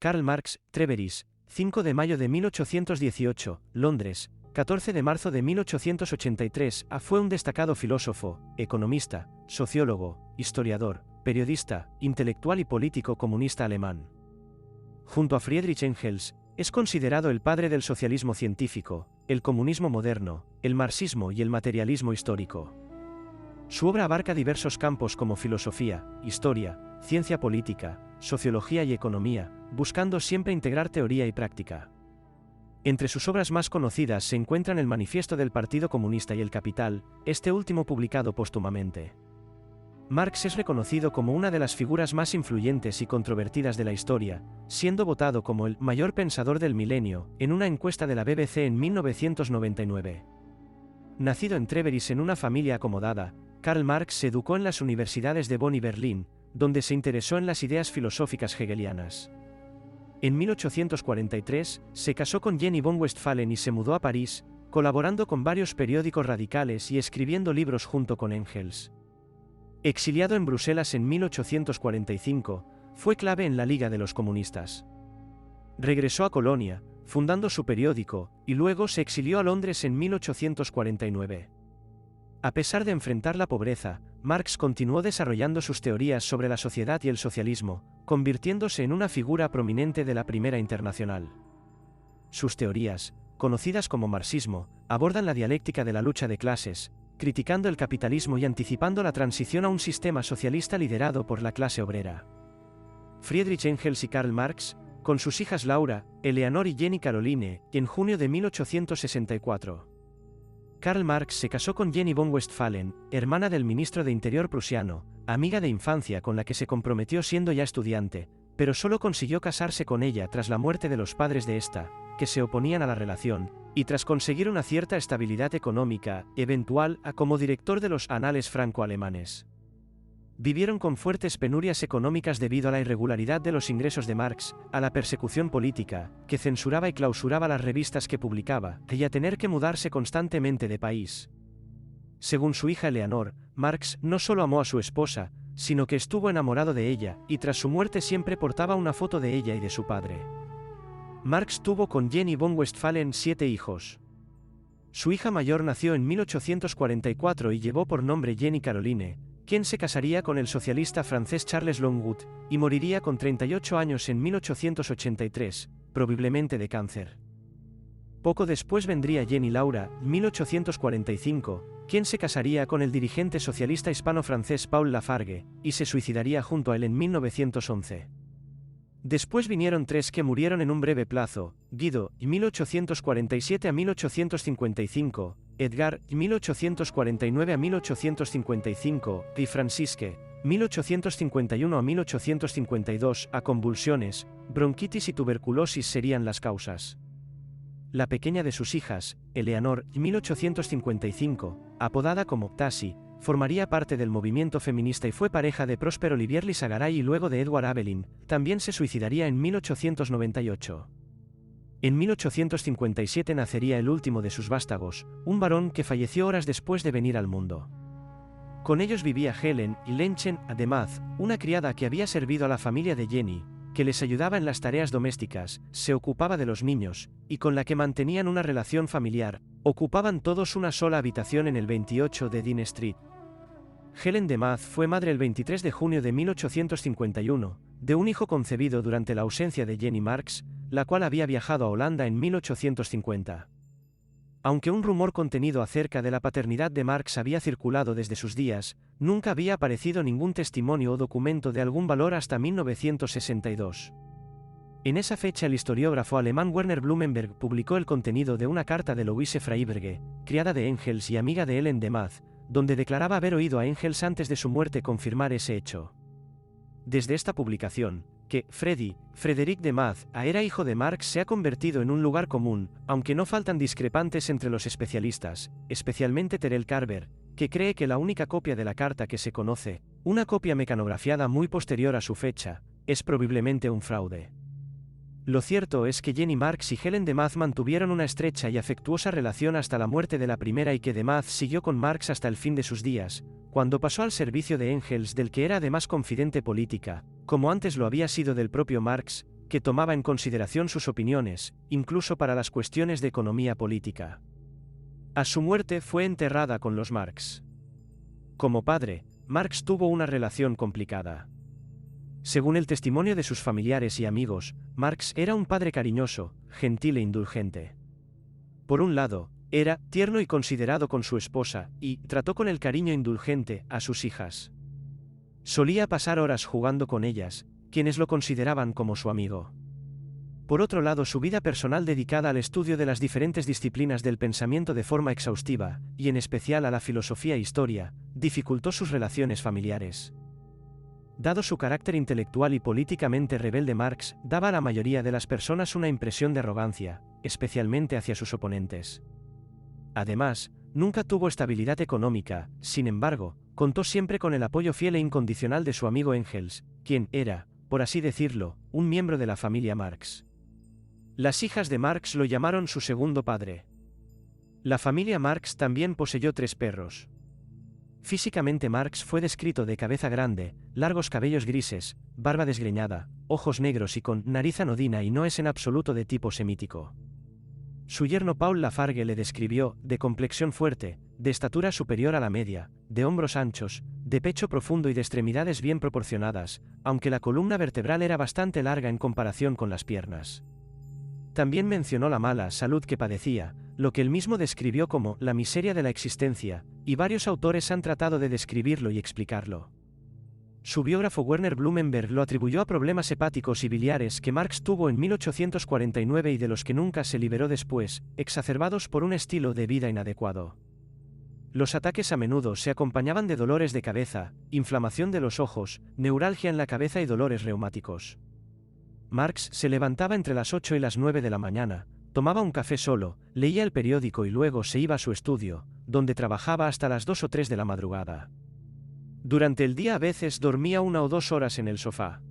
Karl Marx, Trèveris, 5 de mayo de 1818, Londres, 14 de marzo de 1883. Fue un destacado filósofo, economista, sociólogo, historiador, periodista, intelectual y político comunista alemán. Junto a Friedrich Engels, es considerado el padre del socialismo científico, el comunismo moderno, el marxismo y el materialismo histórico. Su obra abarca diversos campos como filosofía, historia, ciencia política, sociología y economía, buscando siempre integrar teoría y práctica. Entre sus obras más conocidas se encuentran el Manifiesto del Partido Comunista y El Capital, este último publicado póstumamente. Marx es reconocido como una de las figuras más influyentes y controvertidas de la historia, siendo votado como el mayor pensador del milenio en una encuesta de la BBC en 1999. Nacido en Trèveris en una familia acomodada, Karl Marx se educó en las universidades de Bonn y Berlín, donde se interesó en las ideas filosóficas hegelianas. En 1843, se casó con Jenny von Westphalen y se mudó a París, colaborando con varios periódicos radicales y escribiendo libros junto con Engels. Exiliado en Bruselas en 1845, fue clave en la Liga de los Comunistas. Regresó a Colonia, fundando su periódico, y luego se exilió a Londres en 1849. A pesar de enfrentar la pobreza, Marx continuó desarrollando sus teorías sobre la sociedad y el socialismo, convirtiéndose en una figura prominente de la Primera Internacional. Sus teorías, conocidas como marxismo, abordan la dialéctica de la lucha de clases, criticando el capitalismo y anticipando la transición a un sistema socialista liderado por la clase obrera. Friedrich Engels y Karl Marx, con sus hijas Laura, Eleanor y Jenny Caroline, en junio de 1864. Karl Marx se casó con Jenny von Westphalen, hermana del ministro de Interior prusiano, amiga de infancia con la que se comprometió siendo ya estudiante, pero solo consiguió casarse con ella tras la muerte de los padres de esta, que se oponían a la relación, y tras conseguir una cierta estabilidad económica, eventual, como director de los anales franco-alemanes. Vivieron con fuertes penurias económicas debido a la irregularidad de los ingresos de Marx, a la persecución política, que censuraba y clausuraba las revistas que publicaba, y a tener que mudarse constantemente de país. Según su hija Eleanor, Marx no solo amó a su esposa, sino que estuvo enamorado de ella, y tras su muerte siempre portaba una foto de ella y de su padre. Marx tuvo con Jenny von Westphalen 7 hijos. Su hija mayor nació en 1844 y llevó por nombre Jenny Caroline, quien se casaría con el socialista francés Charles Longwood, y moriría con 38 años en 1883, probablemente de cáncer. Poco después vendría Jenny Laura, 1845, quien se casaría con el dirigente socialista hispano-francés Paul Lafargue, y se suicidaría junto a él en 1911. Después vinieron 3 que murieron en un breve plazo: Guido, 1847 a 1855, Edgar, 1849 a 1855, y Francisque, 1851 a 1852, a convulsiones, bronquitis y tuberculosis serían las causas. La pequeña de sus hijas, Eleanor, 1855, apodada como Tassie, formaría parte del movimiento feminista y fue pareja de Prosper Olivier Lissagaray y luego de Edward Abelin. También se suicidaría en 1898. En 1857 nacería el último de sus vástagos, un varón que falleció horas después de venir al mundo. Con ellos vivía Helen y Lenchen además, una criada que había servido a la familia de Jenny, que les ayudaba en las tareas domésticas, se ocupaba de los niños, y con la que mantenían una relación familiar. Ocupaban todos una sola habitación en el 28 de Dean Street. Helen DeMath fue madre el 23 de junio de 1851, de un hijo concebido durante la ausencia de Jenny Marx, la cual había viajado a Holanda en 1850. Aunque un rumor contenido acerca de la paternidad de Marx había circulado desde sus días, nunca había aparecido ningún testimonio o documento de algún valor hasta 1962. En esa fecha el historiógrafo alemán Werner Blumenberg publicó el contenido de una carta de Louise Freiberge, criada de Engels y amiga de Helen DeMath, donde declaraba haber oído a Engels antes de su muerte confirmar ese hecho. Desde esta publicación, que Frederick DeMath era hijo de Marx, se ha convertido en un lugar común, aunque no faltan discrepantes entre los especialistas, especialmente Terrell Carver, que cree que la única copia de la carta que se conoce, una copia mecanografiada muy posterior a su fecha, es probablemente un fraude. Lo cierto es que Jenny Marx y Helen DeMath mantuvieron una estrecha y afectuosa relación hasta la muerte de la primera y que DeMath siguió con Marx hasta el fin de sus días, cuando pasó al servicio de Engels, del que era además confidente política, como antes lo había sido del propio Marx. que tomaba en consideración sus opiniones, incluso para las cuestiones de economía política. A su muerte fue enterrada con los Marx. Como padre, Marx tuvo una relación complicada. Según el testimonio de sus familiares y amigos, Marx era un padre cariñoso, gentil e indulgente. Por un lado, era tierno y considerado con su esposa, y trató con el cariño indulgente a sus hijas. Solía pasar horas jugando con ellas, quienes lo consideraban como su amigo. Por otro lado, su vida personal dedicada al estudio de las diferentes disciplinas del pensamiento de forma exhaustiva, y en especial a la filosofía e historia, dificultó sus relaciones familiares. Dado su carácter intelectual y políticamente rebelde, Marx daba a la mayoría de las personas una impresión de arrogancia, especialmente hacia sus oponentes. Además, nunca tuvo estabilidad económica, sin embargo, contó siempre con el apoyo fiel e incondicional de su amigo Engels, quien era, por así decirlo, un miembro de la familia Marx. Las hijas de Marx lo llamaron su segundo padre. La familia Marx también poseyó 3 perros. Físicamente, Marx fue descrito de cabeza grande, largos cabellos grises, barba desgreñada, ojos negros y con nariz anodina, y no es en absoluto de tipo semítico. Su yerno Paul Lafargue le describió de complexión fuerte, de estatura superior a la media, de hombros anchos, de pecho profundo y de extremidades bien proporcionadas, aunque la columna vertebral era bastante larga en comparación con las piernas. También mencionó la mala salud que padecía, lo que él mismo describió como la miseria de la existencia, y varios autores han tratado de describirlo y explicarlo. Su biógrafo Werner Blumenberg lo atribuyó a problemas hepáticos y biliares que Marx tuvo en 1849 y de los que nunca se liberó después, exacerbados por un estilo de vida inadecuado. Los ataques a menudo se acompañaban de dolores de cabeza, inflamación de los ojos, neuralgia en la cabeza y dolores reumáticos. Marx se levantaba entre las 8 y las 9 de la mañana, tomaba un café solo, leía el periódico y luego se iba a su estudio, donde trabajaba hasta las 2 o 3 de la madrugada. Durante el día a veces dormía 1 o 2 horas en el sofá.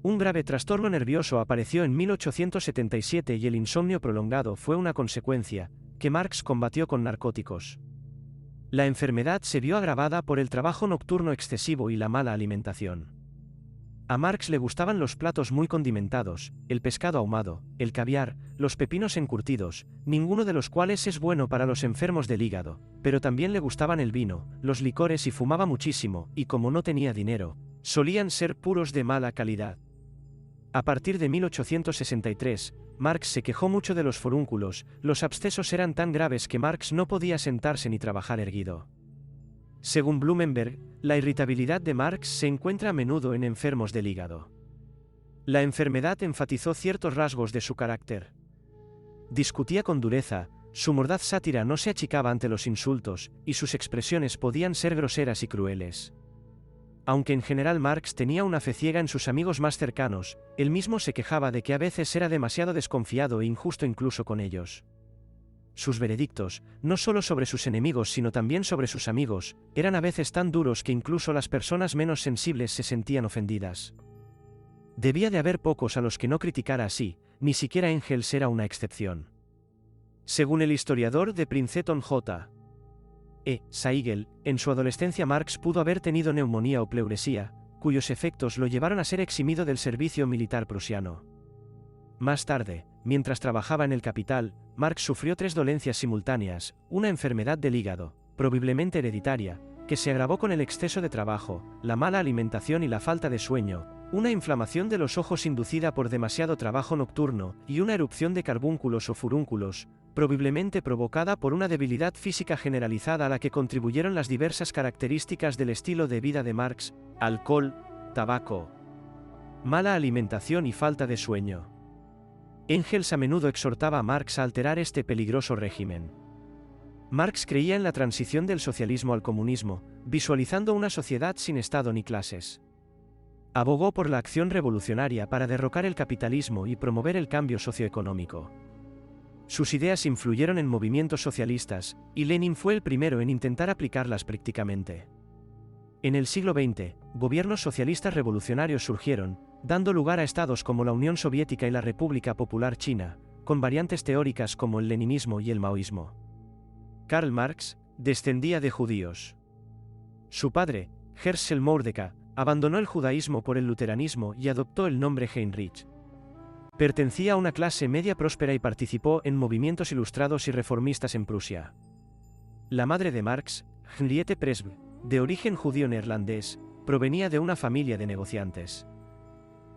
Un grave trastorno nervioso apareció en 1877 y el insomnio prolongado fue una consecuencia, que Marx combatió con narcóticos. La enfermedad se vio agravada por el trabajo nocturno excesivo y la mala alimentación. A Marx le gustaban los platos muy condimentados, el pescado ahumado, el caviar, los pepinos encurtidos, ninguno de los cuales es bueno para los enfermos del hígado, pero también le gustaban el vino, los licores y fumaba muchísimo, y como no tenía dinero, solían ser puros de mala calidad. A partir de 1863, Marx se quejó mucho de los forúnculos, los abscesos eran tan graves que Marx no podía sentarse ni trabajar erguido. Según Blumenberg, la irritabilidad de Marx se encuentra a menudo en enfermos del hígado. La enfermedad enfatizó ciertos rasgos de su carácter. Discutía con dureza, su mordaz sátira no se achicaba ante los insultos, y sus expresiones podían ser groseras y crueles. Aunque en general Marx tenía una fe ciega en sus amigos más cercanos, él mismo se quejaba de que a veces era demasiado desconfiado e injusto incluso con ellos. Sus veredictos, no solo sobre sus enemigos sino también sobre sus amigos, eran a veces tan duros que incluso las personas menos sensibles se sentían ofendidas. Debía de haber pocos a los que no criticara así, ni siquiera Engels era una excepción. Según el historiador de Princeton J. E. Saigel, en su adolescencia Marx pudo haber tenido neumonía o pleuresía, cuyos efectos lo llevaron a ser eximido del servicio militar prusiano. Más tarde, mientras trabajaba en el Capital, Marx sufrió 3 dolencias simultáneas, una enfermedad del hígado, probablemente hereditaria, que se agravó con el exceso de trabajo, la mala alimentación y la falta de sueño, una inflamación de los ojos inducida por demasiado trabajo nocturno, y una erupción de carbúnculos o furúnculos, probablemente provocada por una debilidad física generalizada a la que contribuyeron las diversas características del estilo de vida de Marx: alcohol, tabaco, mala alimentación y falta de sueño. Engels a menudo exhortaba a Marx a alterar este peligroso régimen. Marx creía en la transición del socialismo al comunismo, visualizando una sociedad sin Estado ni clases. Abogó por la acción revolucionaria para derrocar el capitalismo y promover el cambio socioeconómico. Sus ideas influyeron en movimientos socialistas, y Lenin fue el primero en intentar aplicarlas prácticamente. En el siglo XX, gobiernos socialistas revolucionarios surgieron, dando lugar a estados como la Unión Soviética y la República Popular China, con variantes teóricas como el leninismo y el maoísmo. Karl Marx descendía de judíos. Su padre, Herschel Mordecai, abandonó el judaísmo por el luteranismo y adoptó el nombre Heinrich. Pertenecía a una clase media próspera y participó en movimientos ilustrados y reformistas en Prusia. La madre de Marx, Henriette Presbl, de origen judío neerlandés, provenía de una familia de negociantes.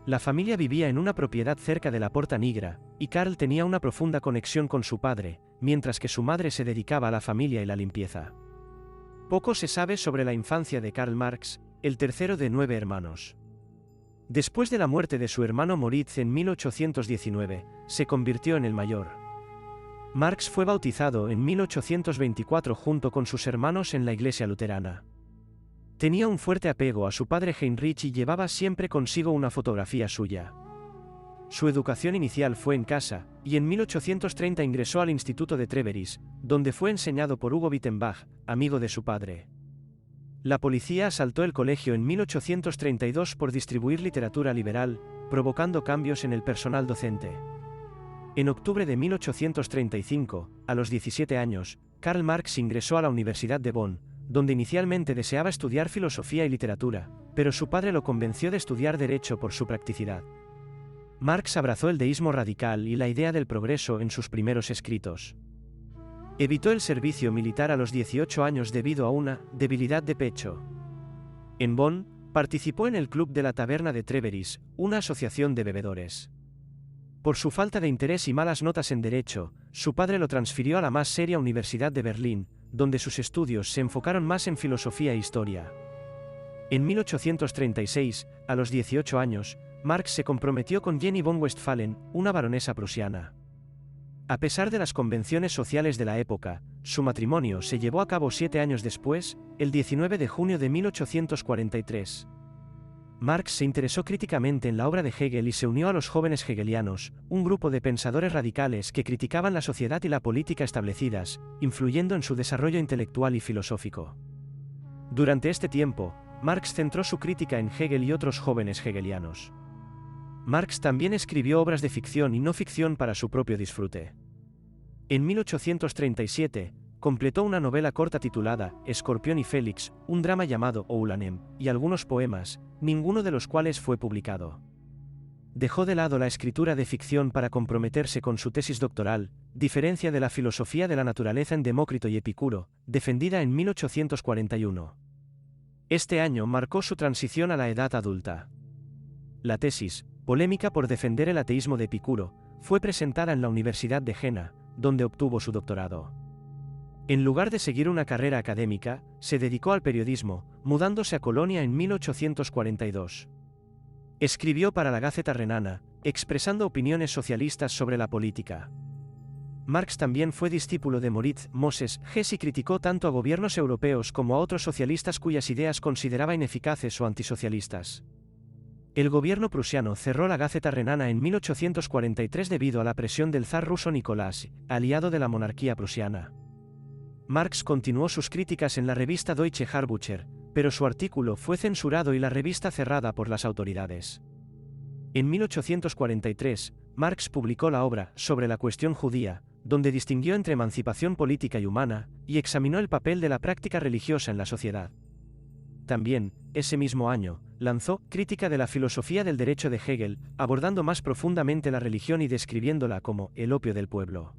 La familia vivía en una propiedad cerca de la Porta Nigra, y Karl tenía una profunda conexión con su padre, mientras que su madre se dedicaba a la familia y la limpieza. Poco se sabe sobre la infancia de Karl Marx, el tercero de 9 hermanos. Después de la muerte de su hermano Moritz en 1819, se convirtió en el mayor. Marx fue bautizado en 1824 junto con sus hermanos en la iglesia luterana. Tenía un fuerte apego a su padre Heinrich y llevaba siempre consigo una fotografía suya. Su educación inicial fue en casa, y en 1830 ingresó al Instituto de Treveris, donde fue enseñado por Hugo Wittenbach, amigo de su padre. La policía asaltó el colegio en 1832 por distribuir literatura liberal, provocando cambios en el personal docente. En octubre de 1835, a los 17 años, Karl Marx ingresó a la Universidad de Bonn, donde inicialmente deseaba estudiar filosofía y literatura, pero su padre lo convenció de estudiar derecho por su practicidad. Marx abrazó el deísmo radical y la idea del progreso en sus primeros escritos. Evitó el servicio militar a los 18 años debido a una debilidad de pecho. En Bonn, participó en el Club de la Taberna de Treveris, una asociación de bebedores. Por su falta de interés y malas notas en derecho, su padre lo transfirió a la más seria Universidad de Berlín, donde sus estudios se enfocaron más en filosofía e historia. En 1836, a los 18 años, Marx se comprometió con Jenny von Westphalen, una baronesa prusiana. A pesar de las convenciones sociales de la época, su matrimonio se llevó a cabo 7 años después, el 19 de junio de 1843. Marx se interesó críticamente en la obra de Hegel y se unió a los jóvenes hegelianos, un grupo de pensadores radicales que criticaban la sociedad y la política establecidas, influyendo en su desarrollo intelectual y filosófico. Durante este tiempo, Marx centró su crítica en Hegel y otros jóvenes hegelianos. Marx también escribió obras de ficción y no ficción para su propio disfrute. En 1837, completó una novela corta titulada Escorpión y Félix, un drama llamado Oulanem, y algunos poemas, ninguno de los cuales fue publicado. Dejó de lado la escritura de ficción para comprometerse con su tesis doctoral, Diferencia de la filosofía de la naturaleza en Demócrito y Epicuro, defendida en 1841. Este año marcó su transición a la edad adulta. La tesis, polémica por defender el ateísmo de Epicuro, fue presentada en la Universidad de Jena, donde obtuvo su doctorado. En lugar de seguir una carrera académica, se dedicó al periodismo, mudándose a Colonia en 1842. Escribió para la Gaceta Renana, expresando opiniones socialistas sobre la política. Marx también fue discípulo de Moritz Moses Hess y criticó tanto a gobiernos europeos como a otros socialistas cuyas ideas consideraba ineficaces o antisocialistas. El gobierno prusiano cerró la Gaceta Renana en 1843 debido a la presión del zar ruso Nicolás, aliado de la monarquía prusiana. Marx continuó sus críticas en la revista Deutsche Harbucher, pero su artículo fue censurado y la revista cerrada por las autoridades. En 1843, Marx publicó la obra Sobre la cuestión judía, donde distinguió entre emancipación política y humana, y examinó el papel de la práctica religiosa en la sociedad. También, ese mismo año, lanzó Crítica de la filosofía del derecho de Hegel, abordando más profundamente la religión y describiéndola como el opio del pueblo.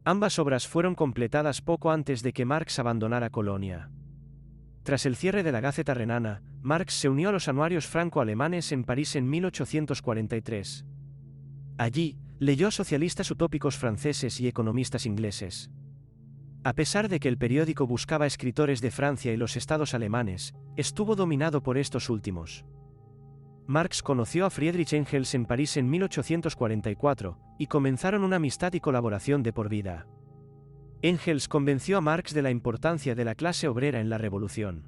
Ambas obras fueron completadas poco antes de que Marx abandonara Colonia. Tras el cierre de la Gaceta Renana, Marx se unió a los anuarios franco-alemanes en París en 1843. Allí, leyó a socialistas utópicos franceses y economistas ingleses. A pesar de que el periódico buscaba escritores de Francia y los estados alemanes, estuvo dominado por estos últimos. Marx conoció a Friedrich Engels en París en 1844, y comenzaron una amistad y colaboración de por vida. Engels convenció a Marx de la importancia de la clase obrera en la revolución.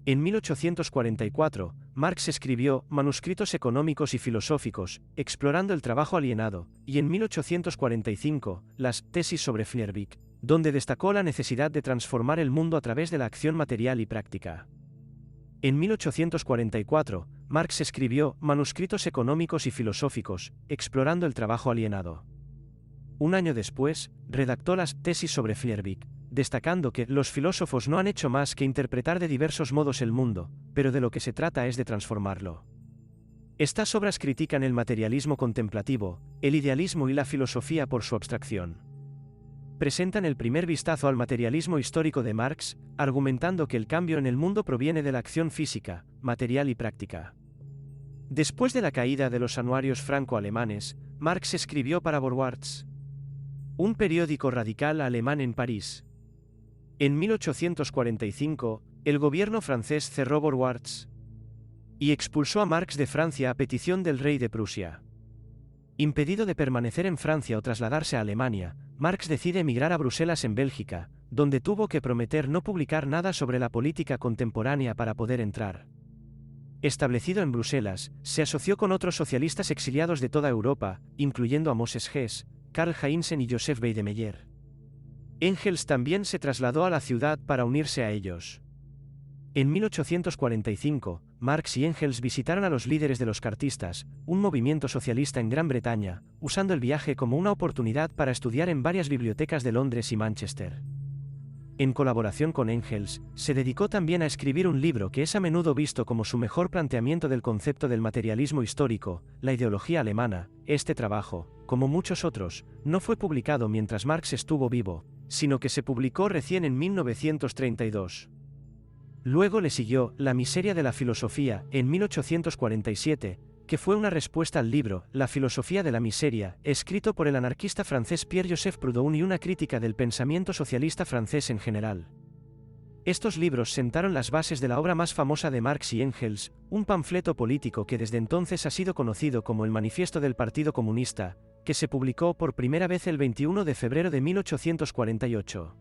En 1844, Marx escribió Manuscritos económicos y filosóficos, explorando el trabajo alienado, y en 1845, las Tesis sobre Feuerbach, donde destacó la necesidad de transformar el mundo a través de la acción material y práctica. En 1844, Marx escribió Manuscritos económicos y filosóficos, explorando el trabajo alienado. Un año después, redactó las Tesis sobre Feuerbach, destacando que los filósofos no han hecho más que interpretar de diversos modos el mundo, pero de lo que se trata es de transformarlo. Estas obras critican el materialismo contemplativo, el idealismo y la filosofía por su abstracción. Presentan el primer vistazo al materialismo histórico de Marx, argumentando que el cambio en el mundo proviene de la acción física, material y práctica. Después de la caída de los anuarios franco-alemanes, Marx escribió para Vorwärts, un periódico radical alemán en París. En 1845, el gobierno francés cerró Vorwärts y expulsó a Marx de Francia a petición del rey de Prusia. Impedido de permanecer en Francia o trasladarse a Alemania, Marx decide emigrar a Bruselas en Bélgica, donde tuvo que prometer no publicar nada sobre la política contemporánea para poder entrar. Establecido en Bruselas, se asoció con otros socialistas exiliados de toda Europa, incluyendo a Moses Hess, Karl Heinzen y Joseph Weidemeyer. Engels también se trasladó a la ciudad para unirse a ellos. En 1845, Marx y Engels visitaron a los líderes de los cartistas, un movimiento socialista en Gran Bretaña, usando el viaje como una oportunidad para estudiar en varias bibliotecas de Londres y Manchester. En colaboración con Engels, se dedicó también a escribir un libro que es a menudo visto como su mejor planteamiento del concepto del materialismo histórico, la ideología alemana. Este trabajo, como muchos otros, no fue publicado mientras Marx estuvo vivo, sino que se publicó recién en 1932. Luego le siguió La miseria de la filosofía, en 1847, que fue una respuesta al libro La filosofía de la miseria, escrito por el anarquista francés Pierre-Joseph Proudhon y una crítica del pensamiento socialista francés en general. Estos libros sentaron las bases de la obra más famosa de Marx y Engels, un panfleto político que desde entonces ha sido conocido como el Manifiesto del Partido Comunista, que se publicó por primera vez el 21 de febrero de 1848.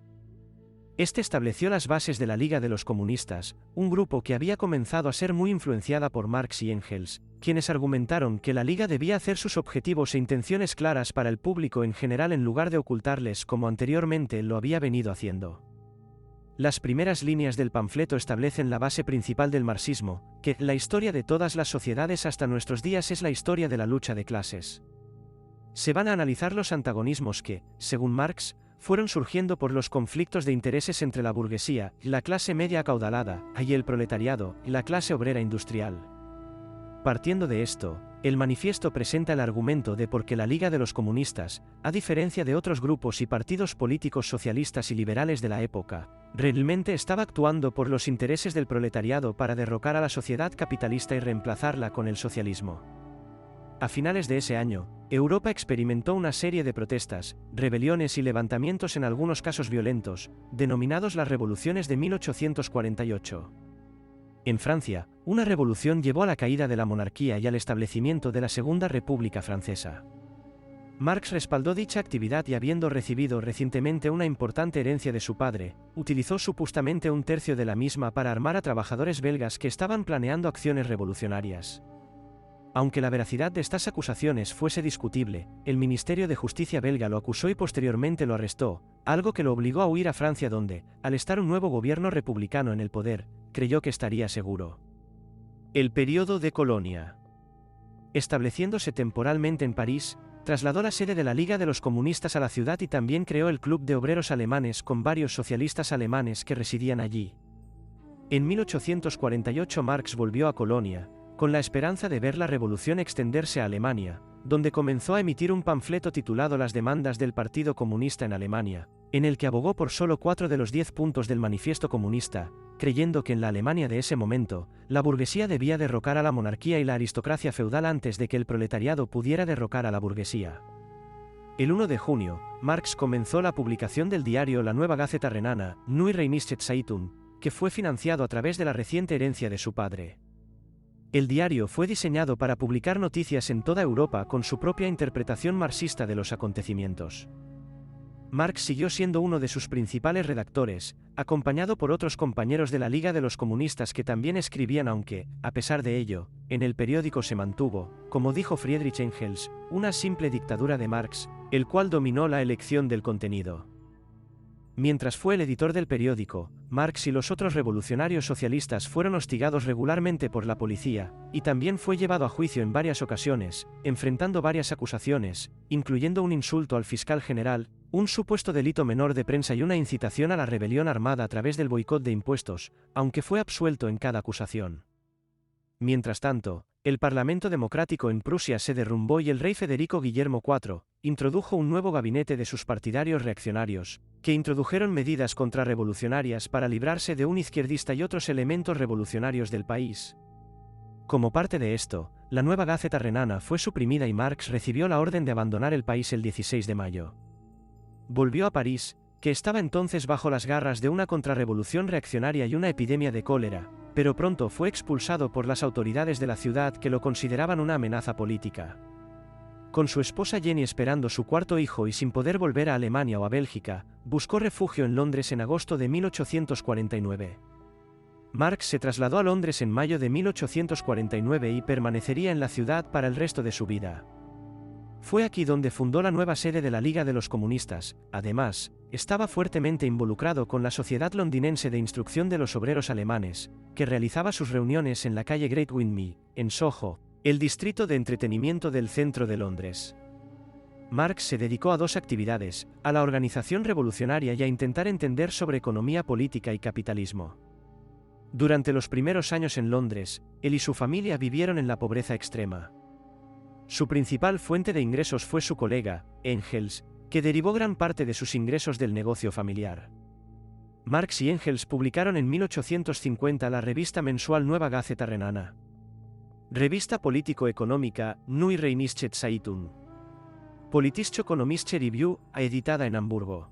Este estableció las bases de la Liga de los Comunistas, un grupo que había comenzado a ser muy influenciada por Marx y Engels, quienes argumentaron que la Liga debía hacer sus objetivos e intenciones claras para el público en general en lugar de ocultarles como anteriormente lo había venido haciendo. Las primeras líneas del panfleto establecen la base principal del marxismo, que la historia de todas las sociedades hasta nuestros días es la historia de la lucha de clases. Se van a analizar los antagonismos que, según Marx, fueron surgiendo por los conflictos de intereses entre la burguesía, la clase media acaudalada, y el proletariado, la clase obrera industrial. Partiendo de esto, el manifiesto presenta el argumento de por qué la Liga de los Comunistas, a diferencia de otros grupos y partidos políticos socialistas y liberales de la época, realmente estaba actuando por los intereses del proletariado para derrocar a la sociedad capitalista y reemplazarla con el socialismo. A finales de ese año, Europa experimentó una serie de protestas, rebeliones y levantamientos en algunos casos violentos, denominados las revoluciones de 1848. En Francia, una revolución llevó a la caída de la monarquía y al establecimiento de la Segunda República Francesa. Marx respaldó dicha actividad y habiendo recibido recientemente una importante herencia de su padre, utilizó supuestamente un tercio de la misma para armar a trabajadores belgas que estaban planeando acciones revolucionarias. Aunque la veracidad de estas acusaciones fuese discutible, el Ministerio de Justicia belga lo acusó y posteriormente lo arrestó, algo que lo obligó a huir a Francia donde, al estar un nuevo gobierno republicano en el poder, creyó que estaría seguro. El período de Colonia. Estableciéndose temporalmente en París, trasladó la sede de la Liga de los Comunistas a la ciudad y también creó el Club de Obreros Alemanes con varios socialistas alemanes que residían allí. En 1848 Marx volvió a Colonia, con la esperanza de ver la revolución extenderse a Alemania, donde comenzó a emitir un panfleto titulado Las demandas del Partido Comunista en Alemania, en el que abogó por solo 4 de los 10 puntos del Manifiesto Comunista, creyendo que en la Alemania de ese momento, la burguesía debía derrocar a la monarquía y la aristocracia feudal antes de que el proletariado pudiera derrocar a la burguesía. El 1 de junio, Marx comenzó la publicación del diario La Nueva Gaceta Renana, Neue Rheinische Zeitung, que fue financiado a través de la reciente herencia de su padre. El diario fue diseñado para publicar noticias en toda Europa con su propia interpretación marxista de los acontecimientos. Marx siguió siendo uno de sus principales redactores, acompañado por otros compañeros de la Liga de los Comunistas que también escribían aunque, a pesar de ello, en el periódico se mantuvo, como dijo Friedrich Engels, una simple dictadura de Marx, el cual dominó la elección del contenido. Mientras fue el editor del periódico, Marx y los otros revolucionarios socialistas fueron hostigados regularmente por la policía, y también fue llevado a juicio en varias ocasiones, enfrentando varias acusaciones, incluyendo un insulto al fiscal general, un supuesto delito menor de prensa y una incitación a la rebelión armada a través del boicot de impuestos, aunque fue absuelto en cada acusación. Mientras tanto, El Parlamento democrático en Prusia se derrumbó y el rey Federico Guillermo IV introdujo un nuevo gabinete de sus partidarios reaccionarios, que introdujeron medidas contrarrevolucionarias para librarse de un izquierdista y otros elementos revolucionarios del país. Como parte de esto, la nueva Gaceta renana fue suprimida y Marx recibió la orden de abandonar el país el 16 de mayo. Volvió a París, que estaba entonces bajo las garras de una contrarrevolución reaccionaria y una epidemia de cólera, pero pronto fue expulsado por las autoridades de la ciudad que lo consideraban una amenaza política. Con su esposa Jenny esperando su cuarto hijo y sin poder volver a Alemania o a Bélgica, buscó refugio en Londres en agosto de 1849. Marx se trasladó a Londres en mayo de 1849 y permanecería en la ciudad para el resto de su vida. Fue aquí donde fundó la nueva sede de la Liga de los Comunistas. Además, estaba fuertemente involucrado con la Sociedad Londinense de Instrucción de los Obreros Alemanes, que realizaba sus reuniones en la calle Great Windmill, en Soho, el distrito de entretenimiento del centro de Londres. Marx se dedicó a dos actividades, a la organización revolucionaria y a intentar entender sobre economía política y capitalismo. Durante los primeros años en Londres, él y su familia vivieron en la pobreza extrema. Su principal fuente de ingresos fue su colega, Engels, que derivó gran parte de sus ingresos del negocio familiar. Marx y Engels publicaron en 1850 la revista mensual Nueva Gaceta renana. Revista político-económica, Neue Rheinische Zeitung. Politische-ökonomische Review, editada en Hamburgo.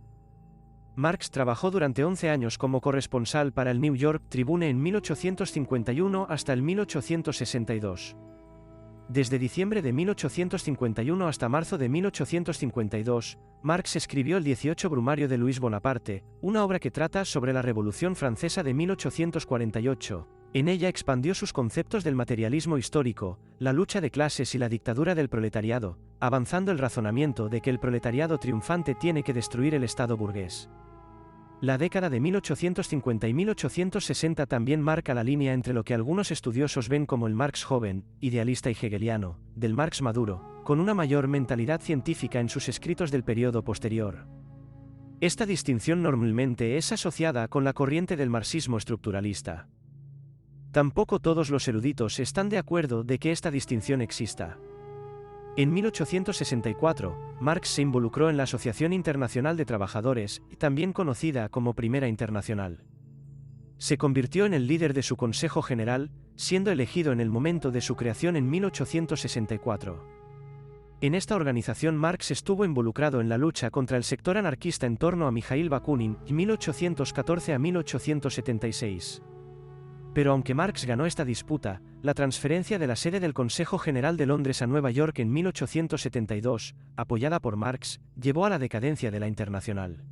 Marx trabajó durante 11 años como corresponsal para el New York Tribune en 1851 hasta el 1862. Desde diciembre de 1851 hasta marzo de 1852, Marx escribió el 18 Brumario de Luis Bonaparte, una obra que trata sobre la Revolución Francesa de 1848. En ella expandió sus conceptos del materialismo histórico, la lucha de clases y la dictadura del proletariado, avanzando el razonamiento de que el proletariado triunfante tiene que destruir el Estado burgués. La década de 1850 y 1860 también marca la línea entre lo que algunos estudiosos ven como el Marx joven, idealista y hegeliano, del Marx maduro, con una mayor mentalidad científica en sus escritos del periodo posterior. Esta distinción normalmente es asociada con la corriente del marxismo estructuralista. Tampoco todos los eruditos están de acuerdo de que esta distinción exista. En 1864, Marx se involucró en la Asociación Internacional de Trabajadores, también conocida como Primera Internacional. Se convirtió en el líder de su Consejo General, siendo elegido en el momento de su creación en 1864. En esta organización Marx estuvo involucrado en la lucha contra el sector anarquista en torno a Mijaíl Bakunin, de 1814 a 1876. Pero aunque Marx ganó esta disputa, la transferencia de la sede del Consejo General de Londres a Nueva York en 1872, apoyada por Marx, llevó a la decadencia de la Internacional.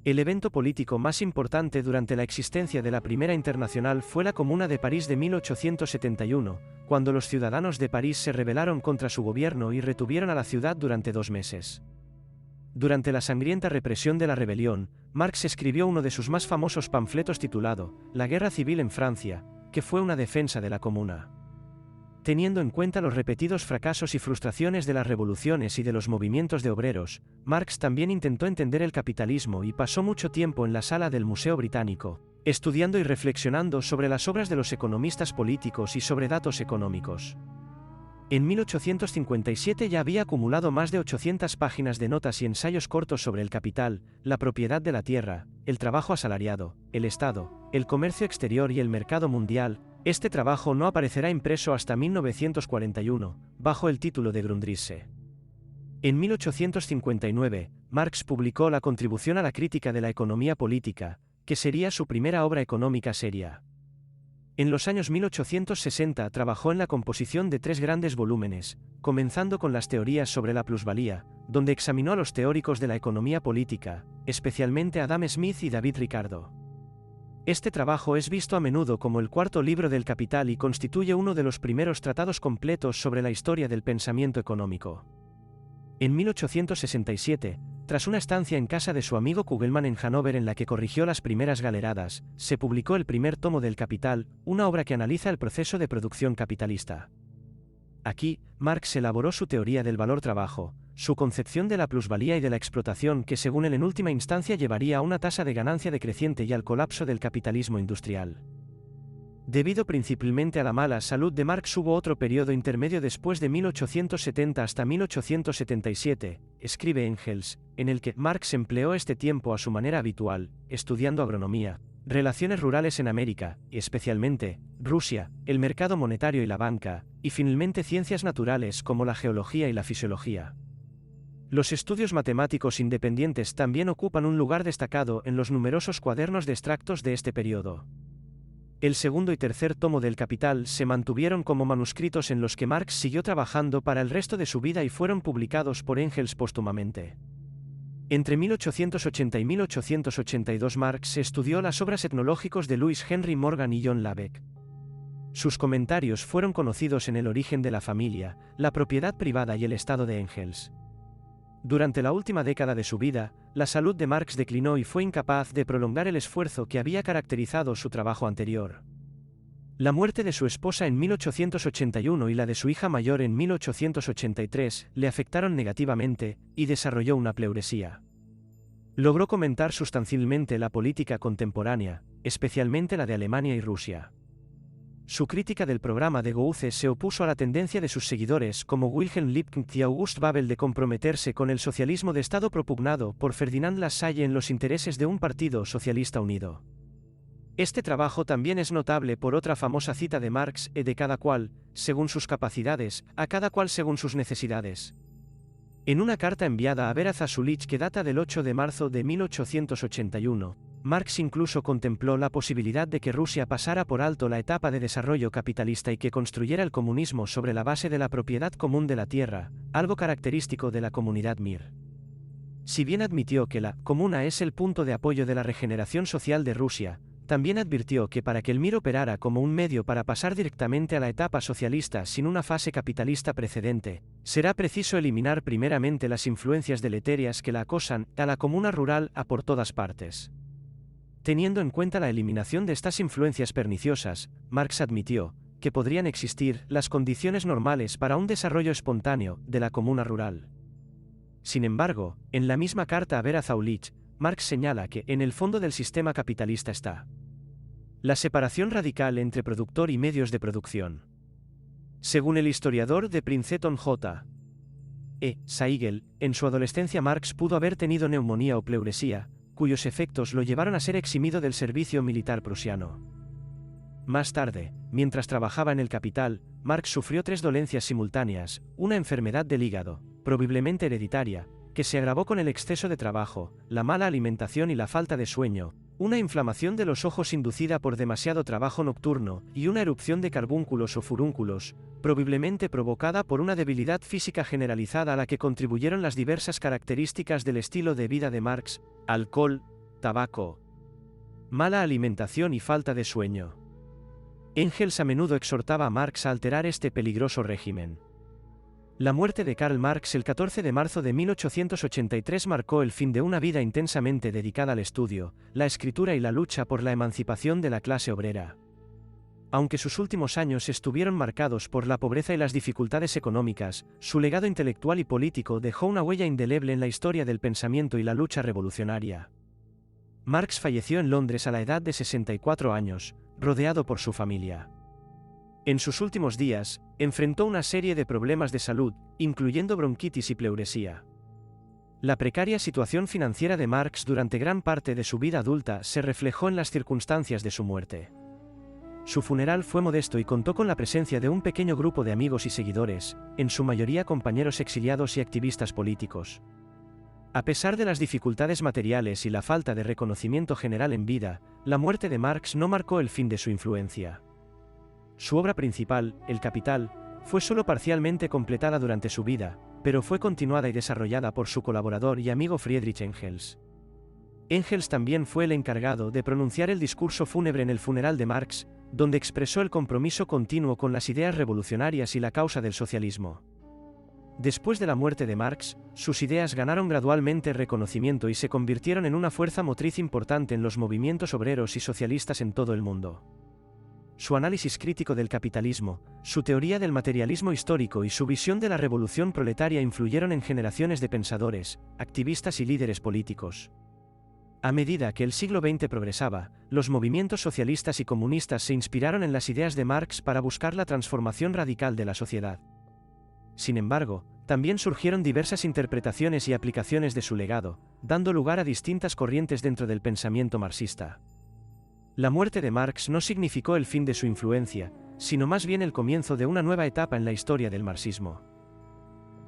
El evento político más importante durante la existencia de la Primera Internacional fue la Comuna de París de 1871, cuando los ciudadanos de París se rebelaron contra su gobierno y retuvieron a la ciudad durante 2 meses. Durante la sangrienta represión de la rebelión, Marx escribió uno de sus más famosos panfletos titulado La Guerra Civil en Francia, que fue una defensa de la Comuna. Teniendo en cuenta los repetidos fracasos y frustraciones de las revoluciones y de los movimientos de obreros, Marx también intentó entender el capitalismo y pasó mucho tiempo en la sala del Museo Británico, estudiando y reflexionando sobre las obras de los economistas políticos y sobre datos económicos. En 1857 ya había acumulado más de 800 páginas de notas y ensayos cortos sobre el capital, la propiedad de la tierra, el trabajo asalariado, el Estado, el comercio exterior y el mercado mundial. Este trabajo no aparecerá impreso hasta 1941, bajo el título de Grundrisse. En 1859, Marx publicó La contribución a la crítica de la economía política, que sería su primera obra económica seria. En los años 1860 trabajó en la composición de 3 grandes volúmenes, comenzando con las teorías sobre la plusvalía, donde examinó a los teóricos de la economía política, especialmente Adam Smith y David Ricardo. Este trabajo es visto a menudo como el cuarto libro del Capital y constituye uno de los primeros tratados completos sobre la historia del pensamiento económico. En 1867, tras una estancia en casa de su amigo Kugelmann en Hannover en la que corrigió las primeras galeradas, se publicó el primer tomo del Capital, una obra que analiza el proceso de producción capitalista. Aquí, Marx elaboró su teoría del valor-trabajo, su concepción de la plusvalía y de la explotación que según él en última instancia llevaría a una tasa de ganancia decreciente y al colapso del capitalismo industrial. Debido principalmente a la mala salud de Marx hubo otro periodo intermedio después de 1870 hasta 1877, escribe Engels, en el que Marx empleó este tiempo a su manera habitual, estudiando agronomía, relaciones rurales en América, y especialmente, Rusia, el mercado monetario y la banca, y finalmente ciencias naturales como la geología y la fisiología. Los estudios matemáticos independientes también ocupan un lugar destacado en los numerosos cuadernos de extractos de este periodo. El segundo y tercer tomo del Capital se mantuvieron como manuscritos en los que Marx siguió trabajando para el resto de su vida y fueron publicados por Engels póstumamente. Entre 1880 y 1882 Marx estudió las obras etnológicos de Louis Henry Morgan y John Lubbock. Sus comentarios fueron conocidos en El origen de la familia, la propiedad privada y el estado de Engels. Durante la última década de su vida, la salud de Marx declinó y fue incapaz de prolongar el esfuerzo que había caracterizado su trabajo anterior. La muerte de su esposa en 1881 y la de su hija mayor en 1883 le afectaron negativamente, y desarrolló una pleuresía. Logró comentar sustancialmente la política contemporánea, especialmente la de Alemania y Rusia. Su crítica del programa de Goethe se opuso a la tendencia de sus seguidores como Wilhelm Liebknecht y August Bebel de comprometerse con el socialismo de Estado propugnado por Ferdinand Lassalle en los intereses de un partido socialista unido. Este trabajo también es notable por otra famosa cita de Marx: de cada cual, según sus capacidades, a cada cual según sus necesidades. En una carta enviada a Vera Zasulich que data del 8 de marzo de 1881, Marx incluso contempló la posibilidad de que Rusia pasara por alto la etapa de desarrollo capitalista y que construyera el comunismo sobre la base de la propiedad común de la tierra, algo característico de la comunidad Mir. Si bien admitió que la comuna es el punto de apoyo de la regeneración social de Rusia, también advirtió que para que el Mir operara como un medio para pasar directamente a la etapa socialista sin una fase capitalista precedente, será preciso eliminar primeramente las influencias deleterias que la acosan a la comuna rural por todas partes. Teniendo en cuenta la eliminación de estas influencias perniciosas, Marx admitió que podrían existir las condiciones normales para un desarrollo espontáneo de la comuna rural. Sin embargo, en la misma carta a Vera Zaulich, Marx señala que en el fondo del sistema capitalista está la separación radical entre productor y medios de producción. Según el historiador de Princeton J. E. Saigel, en su adolescencia Marx pudo haber tenido neumonía o pleuresía, cuyos efectos lo llevaron a ser eximido del servicio militar prusiano. Más tarde, mientras trabajaba en el Capital, Marx sufrió 3 dolencias simultáneas: una enfermedad del hígado, probablemente hereditaria, que se agravó con el exceso de trabajo, la mala alimentación y la falta de sueño, una inflamación de los ojos inducida por demasiado trabajo nocturno, y una erupción de carbúnculos o furúnculos, probablemente provocada por una debilidad física generalizada a la que contribuyeron las diversas características del estilo de vida de Marx: alcohol, tabaco, mala alimentación y falta de sueño. Engels a menudo exhortaba a Marx a alterar este peligroso régimen. La muerte de Karl Marx el 14 de marzo de 1883 marcó el fin de una vida intensamente dedicada al estudio, la escritura y la lucha por la emancipación de la clase obrera. Aunque sus últimos años estuvieron marcados por la pobreza y las dificultades económicas, su legado intelectual y político dejó una huella indeleble en la historia del pensamiento y la lucha revolucionaria. Marx falleció en Londres a la edad de 64 años, rodeado por su familia. En sus últimos días, enfrentó una serie de problemas de salud, incluyendo bronquitis y pleuresía. La precaria situación financiera de Marx durante gran parte de su vida adulta se reflejó en las circunstancias de su muerte. Su funeral fue modesto y contó con la presencia de un pequeño grupo de amigos y seguidores, en su mayoría compañeros exiliados y activistas políticos. A pesar de las dificultades materiales y la falta de reconocimiento general en vida, la muerte de Marx no marcó el fin de su influencia. Su obra principal, El Capital, fue solo parcialmente completada durante su vida, pero fue continuada y desarrollada por su colaborador y amigo Friedrich Engels. Engels también fue el encargado de pronunciar el discurso fúnebre en el funeral de Marx, donde expresó el compromiso continuo con las ideas revolucionarias y la causa del socialismo. Después de la muerte de Marx, sus ideas ganaron gradualmente reconocimiento y se convirtieron en una fuerza motriz importante en los movimientos obreros y socialistas en todo el mundo. Su análisis crítico del capitalismo, su teoría del materialismo histórico y su visión de la revolución proletaria influyeron en generaciones de pensadores, activistas y líderes políticos. A medida que el siglo XX progresaba, los movimientos socialistas y comunistas se inspiraron en las ideas de Marx para buscar la transformación radical de la sociedad. Sin embargo, también surgieron diversas interpretaciones y aplicaciones de su legado, dando lugar a distintas corrientes dentro del pensamiento marxista. La muerte de Marx no significó el fin de su influencia, sino más bien el comienzo de una nueva etapa en la historia del marxismo.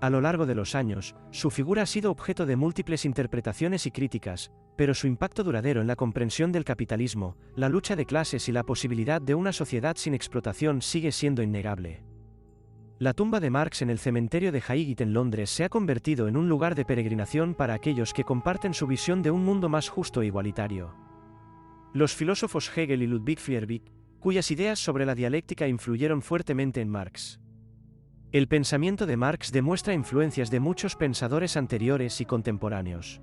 A lo largo de los años, su figura ha sido objeto de múltiples interpretaciones y críticas, pero su impacto duradero en la comprensión del capitalismo, la lucha de clases y la posibilidad de una sociedad sin explotación sigue siendo innegable. La tumba de Marx en el cementerio de Highgate en Londres se ha convertido en un lugar de peregrinación para aquellos que comparten su visión de un mundo más justo e igualitario. Los filósofos Hegel y Ludwig Feuerbach, cuyas ideas sobre la dialéctica influyeron fuertemente en Marx. El pensamiento de Marx demuestra influencias de muchos pensadores anteriores y contemporáneos.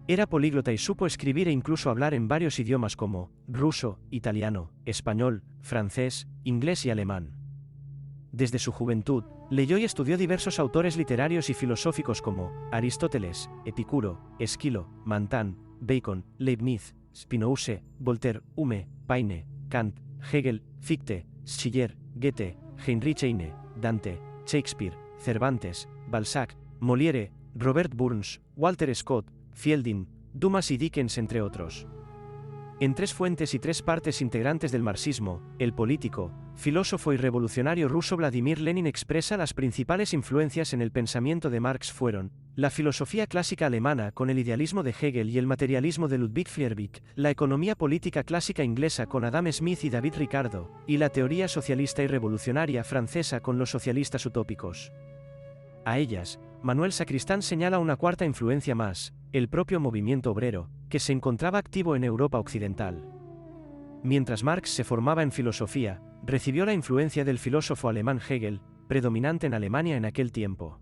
Era políglota y supo escribir e incluso hablar en varios idiomas como ruso, italiano, español, francés, inglés y alemán. Desde su juventud, leyó y estudió diversos autores literarios y filosóficos como Aristóteles, Epicuro, Esquilo, Montaigne, Bacon, Leibniz, Spinoza, Voltaire, Hume, Paine, Kant, Hegel, Fichte, Schiller, Goethe, Heinrich Heine, Dante, Shakespeare, Cervantes, Balzac, Molière, Robert Burns, Walter Scott, Fielding, Dumas y Dickens, entre otros. En tres fuentes y tres partes integrantes del marxismo, el político, filósofo y revolucionario ruso Vladimir Lenin expresa las principales influencias en el pensamiento de Marx fueron la filosofía clásica alemana con el idealismo de Hegel y el materialismo de Ludwig Feuerbach, la economía política clásica inglesa con Adam Smith y David Ricardo, y la teoría socialista y revolucionaria francesa con los socialistas utópicos. A ellas, Manuel Sacristán señala una cuarta influencia más, el propio movimiento obrero, que se encontraba activo en Europa occidental. Mientras Marx se formaba en filosofía, recibió la influencia del filósofo alemán Hegel, predominante en Alemania en aquel tiempo.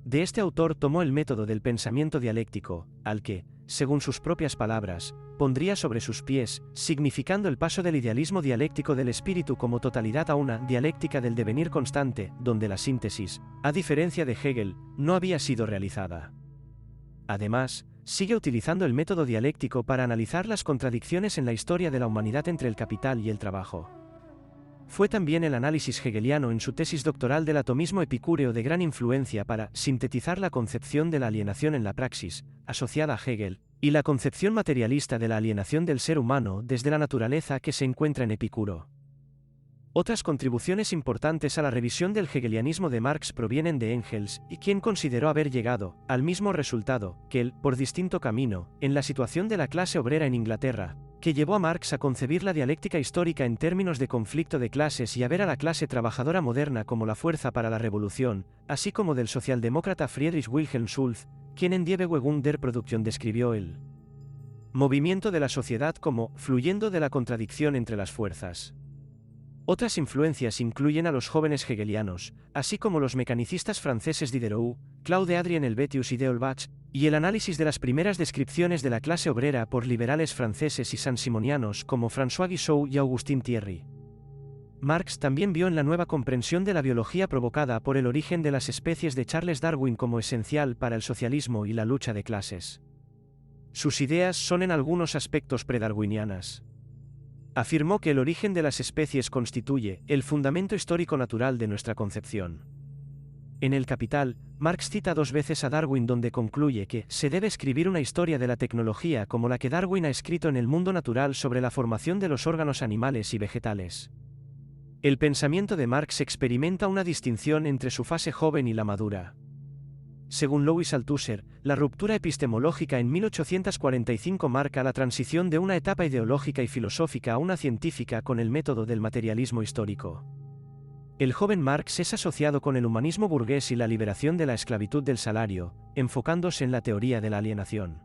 De este autor tomó el método del pensamiento dialéctico, al que, según sus propias palabras, pondría sobre sus pies, significando el paso del idealismo dialéctico del espíritu como totalidad a una dialéctica del devenir constante, donde la síntesis, a diferencia de Hegel, no había sido realizada. Además, sigue utilizando el método dialéctico para analizar las contradicciones en la historia de la humanidad entre el capital y el trabajo. Fue también el análisis hegeliano en su tesis doctoral del atomismo epicúreo de gran influencia para sintetizar la concepción de la alienación en la praxis, asociada a Hegel, y la concepción materialista de la alienación del ser humano desde la naturaleza que se encuentra en Epicuro. Otras contribuciones importantes a la revisión del hegelianismo de Marx provienen de Engels, y quien consideró haber llegado al mismo resultado que él, por distinto camino, en la situación de la clase obrera en Inglaterra, que llevó a Marx a concebir la dialéctica histórica en términos de conflicto de clases y a ver a la clase trabajadora moderna como la fuerza para la revolución, así como del socialdemócrata Friedrich Wilhelm Schulz, quien en Die Bewegung der Produktion describió el movimiento de la sociedad como fluyendo de la contradicción entre las fuerzas. Otras influencias incluyen a los jóvenes hegelianos, así como los mecanicistas franceses Diderot, Claude Adrien Helvetius y d'Holbach, y el análisis de las primeras descripciones de la clase obrera por liberales franceses y sansimonianos como François Guizot y Augustin Thierry. Marx también vio en la nueva comprensión de la biología provocada por el origen de las especies de Charles Darwin como esencial para el socialismo y la lucha de clases. Sus ideas son en algunos aspectos predarwinianas. Afirmó que el origen de las especies constituye el fundamento histórico natural de nuestra concepción. En El Capital, Marx cita dos veces a Darwin donde concluye que se debe escribir una historia de la tecnología como la que Darwin ha escrito en El mundo natural sobre la formación de los órganos animales y vegetales. El pensamiento de Marx experimenta una distinción entre su fase joven y la madura. Según Louis Althusser, la ruptura epistemológica en 1845 marca la transición de una etapa ideológica y filosófica a una científica con el método del materialismo histórico. El joven Marx es asociado con el humanismo burgués y la liberación de la esclavitud del salario, enfocándose en la teoría de la alienación.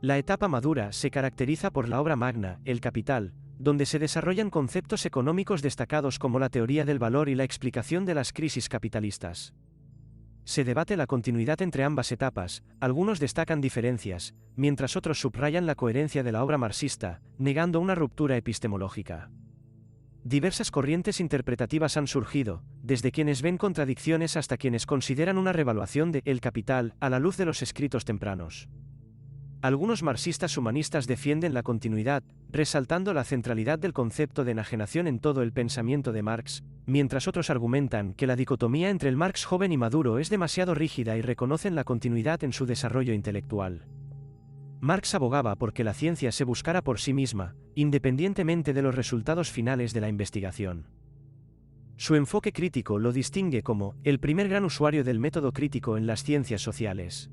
La etapa madura se caracteriza por la obra magna, El Capital, donde se desarrollan conceptos económicos destacados como la teoría del valor y la explicación de las crisis capitalistas. Se debate la continuidad entre ambas etapas, algunos destacan diferencias, mientras otros subrayan la coherencia de la obra marxista, negando una ruptura epistemológica. Diversas corrientes interpretativas han surgido, desde quienes ven contradicciones hasta quienes consideran una revaluación de El Capital a la luz de los escritos tempranos. Algunos marxistas humanistas defienden la continuidad, resaltando la centralidad del concepto de enajenación en todo el pensamiento de Marx, mientras otros argumentan que la dicotomía entre el Marx joven y maduro es demasiado rígida y reconocen la continuidad en su desarrollo intelectual. Marx abogaba por que la ciencia se buscara por sí misma, independientemente de los resultados finales de la investigación. Su enfoque crítico lo distingue como el primer gran usuario del método crítico en las ciencias sociales.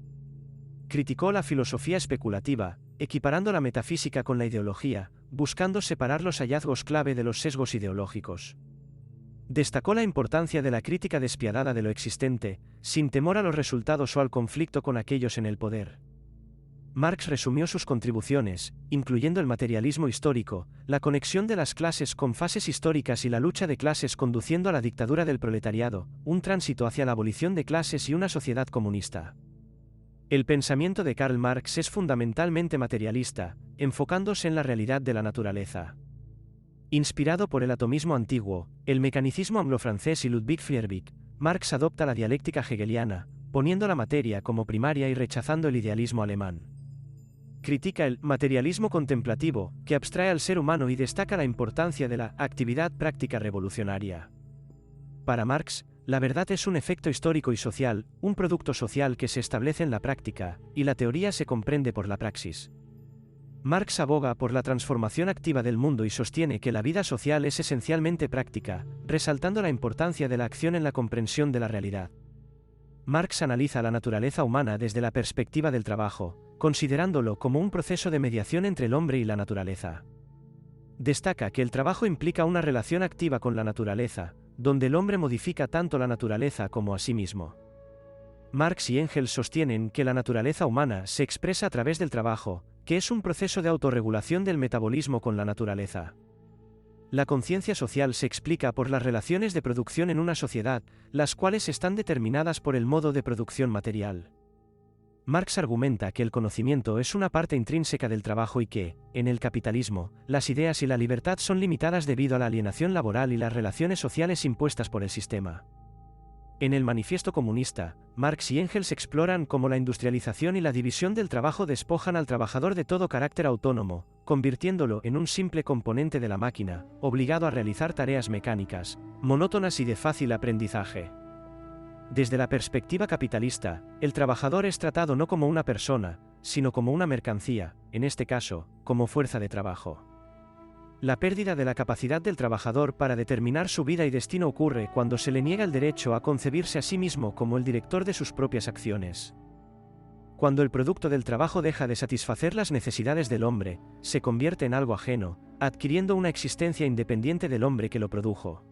Criticó la filosofía especulativa, equiparando la metafísica con la ideología, buscando separar los hallazgos clave de los sesgos ideológicos. Destacó la importancia de la crítica despiadada de lo existente, sin temor a los resultados o al conflicto con aquellos en el poder. Marx resumió sus contribuciones, incluyendo el materialismo histórico, la conexión de las clases con fases históricas y la lucha de clases conduciendo a la dictadura del proletariado, un tránsito hacia la abolición de clases y una sociedad comunista. El pensamiento de Karl Marx es fundamentalmente materialista, enfocándose en la realidad de la naturaleza. Inspirado por el atomismo antiguo, el mecanicismo anglo-francés y Ludwig Feuerbach, Marx adopta la dialéctica hegeliana, poniendo la materia como primaria y rechazando el idealismo alemán. Critica el materialismo contemplativo, que abstrae al ser humano y destaca la importancia de la actividad práctica revolucionaria. Para Marx, la verdad es un efecto histórico y social, un producto social que se establece en la práctica, y la teoría se comprende por la praxis. Marx aboga por la transformación activa del mundo y sostiene que la vida social es esencialmente práctica, resaltando la importancia de la acción en la comprensión de la realidad. Marx analiza la naturaleza humana desde la perspectiva del trabajo, considerándolo como un proceso de mediación entre el hombre y la naturaleza. Destaca que el trabajo implica una relación activa con la naturaleza, donde el hombre modifica tanto la naturaleza como a sí mismo. Marx y Engels sostienen que la naturaleza humana se expresa a través del trabajo, que es un proceso de autorregulación del metabolismo con la naturaleza. La conciencia social se explica por las relaciones de producción en una sociedad, las cuales están determinadas por el modo de producción material. Marx argumenta que el conocimiento es una parte intrínseca del trabajo y que, en el capitalismo, las ideas y la libertad son limitadas debido a la alienación laboral y las relaciones sociales impuestas por el sistema. En el Manifiesto Comunista, Marx y Engels exploran cómo la industrialización y la división del trabajo despojan al trabajador de todo carácter autónomo, convirtiéndolo en un simple componente de la máquina, obligado a realizar tareas mecánicas, monótonas y de fácil aprendizaje. Desde la perspectiva capitalista, el trabajador es tratado no como una persona, sino como una mercancía, en este caso, como fuerza de trabajo. La pérdida de la capacidad del trabajador para determinar su vida y destino ocurre cuando se le niega el derecho a concebirse a sí mismo como el director de sus propias acciones. Cuando el producto del trabajo deja de satisfacer las necesidades del hombre, se convierte en algo ajeno, adquiriendo una existencia independiente del hombre que lo produjo.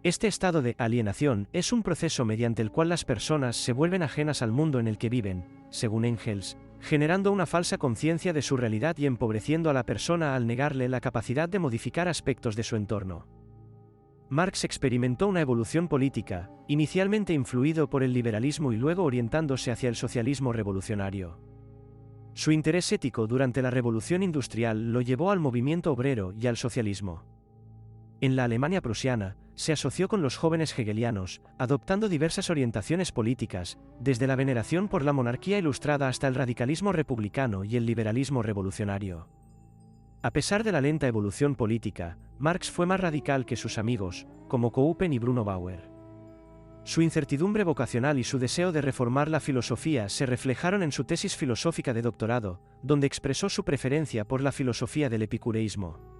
Este estado de alienación es un proceso mediante el cual las personas se vuelven ajenas al mundo en el que viven, según Engels, generando una falsa conciencia de su realidad y empobreciendo a la persona al negarle la capacidad de modificar aspectos de su entorno. Marx experimentó una evolución política, inicialmente influido por el liberalismo y luego orientándose hacia el socialismo revolucionario. Su interés ético durante la Revolución Industrial lo llevó al movimiento obrero y al socialismo. En la Alemania prusiana, se asoció con los jóvenes hegelianos, adoptando diversas orientaciones políticas, desde la veneración por la monarquía ilustrada hasta el radicalismo republicano y el liberalismo revolucionario. A pesar de la lenta evolución política, Marx fue más radical que sus amigos, como Coupen y Bruno Bauer. Su incertidumbre vocacional y su deseo de reformar la filosofía se reflejaron en su tesis filosófica de doctorado, donde expresó su preferencia por la filosofía del epicureísmo.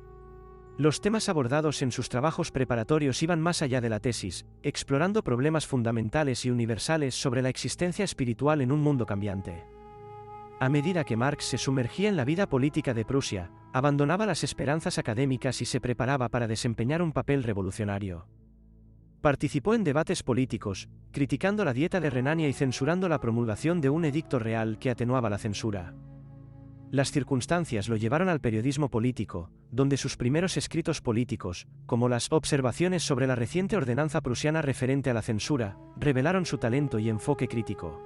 Los temas abordados en sus trabajos preparatorios iban más allá de la tesis, explorando problemas fundamentales y universales sobre la existencia espiritual en un mundo cambiante. A medida que Marx se sumergía en la vida política de Prusia, abandonaba las esperanzas académicas y se preparaba para desempeñar un papel revolucionario. Participó en debates políticos, criticando la Dieta de Renania y censurando la promulgación de un edicto real que atenuaba la censura. Las circunstancias lo llevaron al periodismo político, donde sus primeros escritos políticos, como las observaciones sobre la reciente ordenanza prusiana referente a la censura, revelaron su talento y enfoque crítico.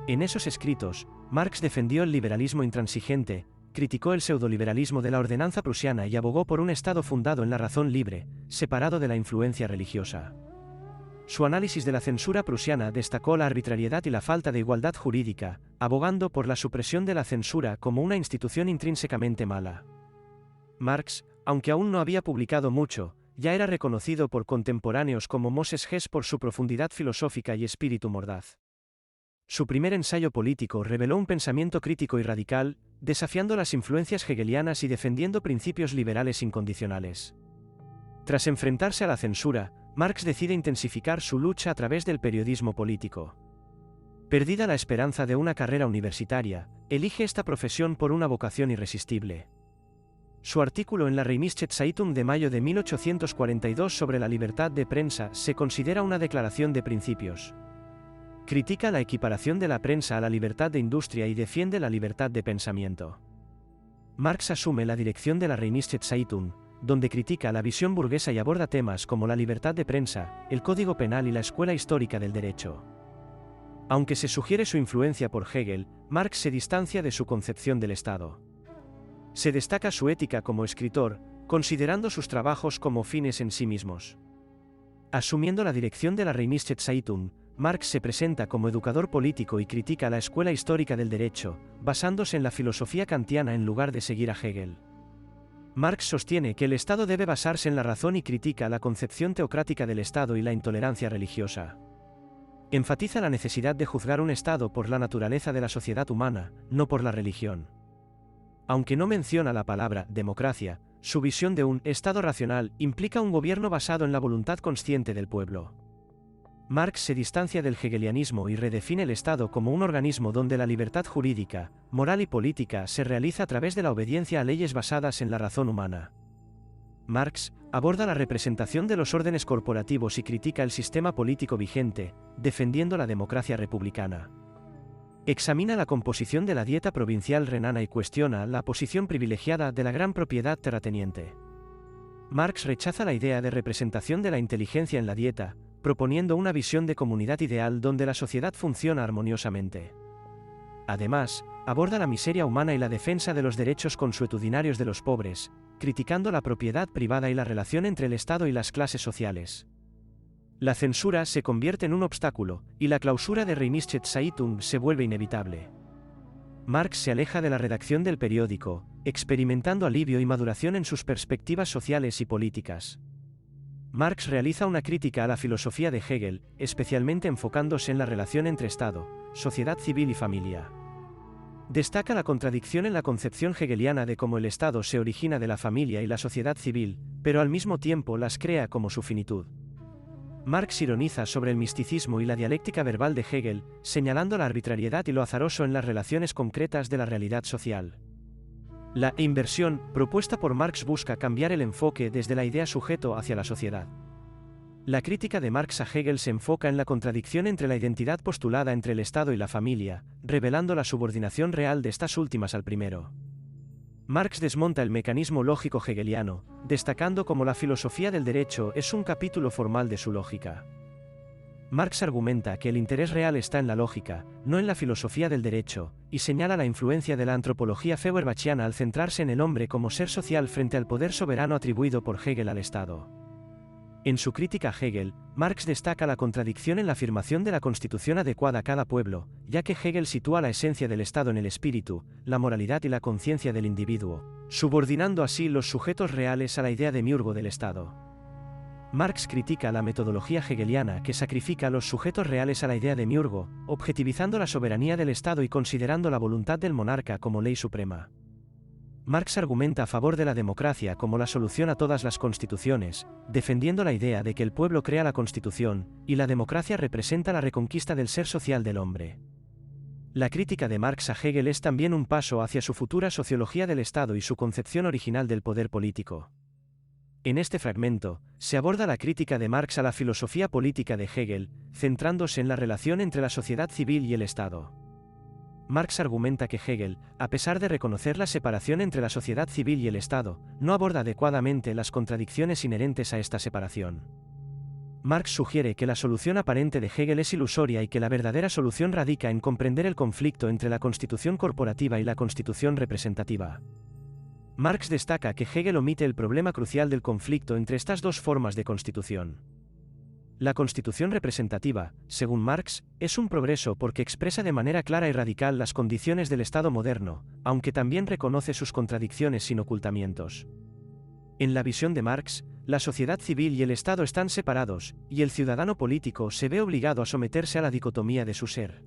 En esos escritos, Marx defendió el liberalismo intransigente, criticó el pseudoliberalismo de la ordenanza prusiana y abogó por un Estado fundado en la razón libre, separado de la influencia religiosa. Su análisis de la censura prusiana destacó la arbitrariedad y la falta de igualdad jurídica, abogando por la supresión de la censura como una institución intrínsecamente mala. Marx, aunque aún no había publicado mucho, ya era reconocido por contemporáneos como Moses Hess por su profundidad filosófica y espíritu mordaz. Su primer ensayo político reveló un pensamiento crítico y radical, desafiando las influencias hegelianas y defendiendo principios liberales incondicionales. Tras enfrentarse a la censura, Marx decide intensificar su lucha a través del periodismo político. Perdida la esperanza de una carrera universitaria, elige esta profesión por una vocación irresistible. Su artículo en la Rheinische Zeitung de mayo de 1842 sobre la libertad de prensa se considera una declaración de principios. Critica la equiparación de la prensa a la libertad de industria y defiende la libertad de pensamiento. Marx asume la dirección de la Rheinische Zeitung, donde critica la visión burguesa y aborda temas como la libertad de prensa, el código penal y la escuela histórica del derecho. Aunque se sugiere su influencia por Hegel, Marx se distancia de su concepción del Estado. Se destaca su ética como escritor, considerando sus trabajos como fines en sí mismos. Asumiendo la dirección de la Rheinische Zeitung, Marx se presenta como educador político y critica la escuela histórica del derecho, basándose en la filosofía kantiana en lugar de seguir a Hegel. Marx sostiene que el Estado debe basarse en la razón y critica la concepción teocrática del Estado y la intolerancia religiosa. Enfatiza la necesidad de juzgar un Estado por la naturaleza de la sociedad humana, no por la religión. Aunque no menciona la palabra democracia, su visión de un Estado racional implica un gobierno basado en la voluntad consciente del pueblo. Marx se distancia del hegelianismo y redefine el Estado como un organismo donde la libertad jurídica, moral y política se realiza a través de la obediencia a leyes basadas en la razón humana. Marx aborda la representación de los órdenes corporativos y critica el sistema político vigente, defendiendo la democracia republicana. Examina la composición de la dieta provincial renana y cuestiona la posición privilegiada de la gran propiedad terrateniente. Marx rechaza la idea de representación de la inteligencia en la dieta, proponiendo una visión de comunidad ideal donde la sociedad funciona armoniosamente. Además, aborda la miseria humana y la defensa de los derechos consuetudinarios de los pobres, criticando la propiedad privada y la relación entre el Estado y las clases sociales. La censura se convierte en un obstáculo, y la clausura de Rheinische Zeitung se vuelve inevitable. Marx se aleja de la redacción del periódico, experimentando alivio y maduración en sus perspectivas sociales y políticas. Marx realiza una crítica a la filosofía de Hegel, especialmente enfocándose en la relación entre Estado, sociedad civil y familia. Destaca la contradicción en la concepción hegeliana de cómo el Estado se origina de la familia y la sociedad civil, pero al mismo tiempo las crea como su finitud. Marx ironiza sobre el misticismo y la dialéctica verbal de Hegel, señalando la arbitrariedad y lo azaroso en las relaciones concretas de la realidad social. La inversión propuesta por Marx busca cambiar el enfoque desde la idea sujeto hacia la sociedad. La crítica de Marx a Hegel se enfoca en la contradicción entre la identidad postulada entre el Estado y la familia, revelando la subordinación real de estas últimas al primero. Marx desmonta el mecanismo lógico hegeliano, destacando cómo la filosofía del derecho es un capítulo formal de su lógica. Marx argumenta que el interés real está en la lógica, no en la filosofía del derecho, y señala la influencia de la antropología feuerbachiana al centrarse en el hombre como ser social frente al poder soberano atribuido por Hegel al Estado. En su crítica a Hegel, Marx destaca la contradicción en la afirmación de la constitución adecuada a cada pueblo, ya que Hegel sitúa la esencia del Estado en el espíritu, la moralidad y la conciencia del individuo, subordinando así los sujetos reales a la idea demiurgo del Estado. Marx critica la metodología hegeliana que sacrifica a los sujetos reales a la idea demiurgo, objetivizando la soberanía del Estado y considerando la voluntad del monarca como ley suprema. Marx argumenta a favor de la democracia como la solución a todas las constituciones, defendiendo la idea de que el pueblo crea la constitución, y la democracia representa la reconquista del ser social del hombre. La crítica de Marx a Hegel es también un paso hacia su futura sociología del Estado y su concepción original del poder político. En este fragmento, se aborda la crítica de Marx a la filosofía política de Hegel, centrándose en la relación entre la sociedad civil y el Estado. Marx argumenta que Hegel, a pesar de reconocer la separación entre la sociedad civil y el Estado, no aborda adecuadamente las contradicciones inherentes a esta separación. Marx sugiere que la solución aparente de Hegel es ilusoria y que la verdadera solución radica en comprender el conflicto entre la constitución corporativa y la constitución representativa. Marx destaca que Hegel omite el problema crucial del conflicto entre estas dos formas de constitución. La constitución representativa, según Marx, es un progreso porque expresa de manera clara y radical las condiciones del Estado moderno, aunque también reconoce sus contradicciones sin ocultamientos. En la visión de Marx, la sociedad civil y el Estado están separados, y el ciudadano político se ve obligado a someterse a la dicotomía de su ser.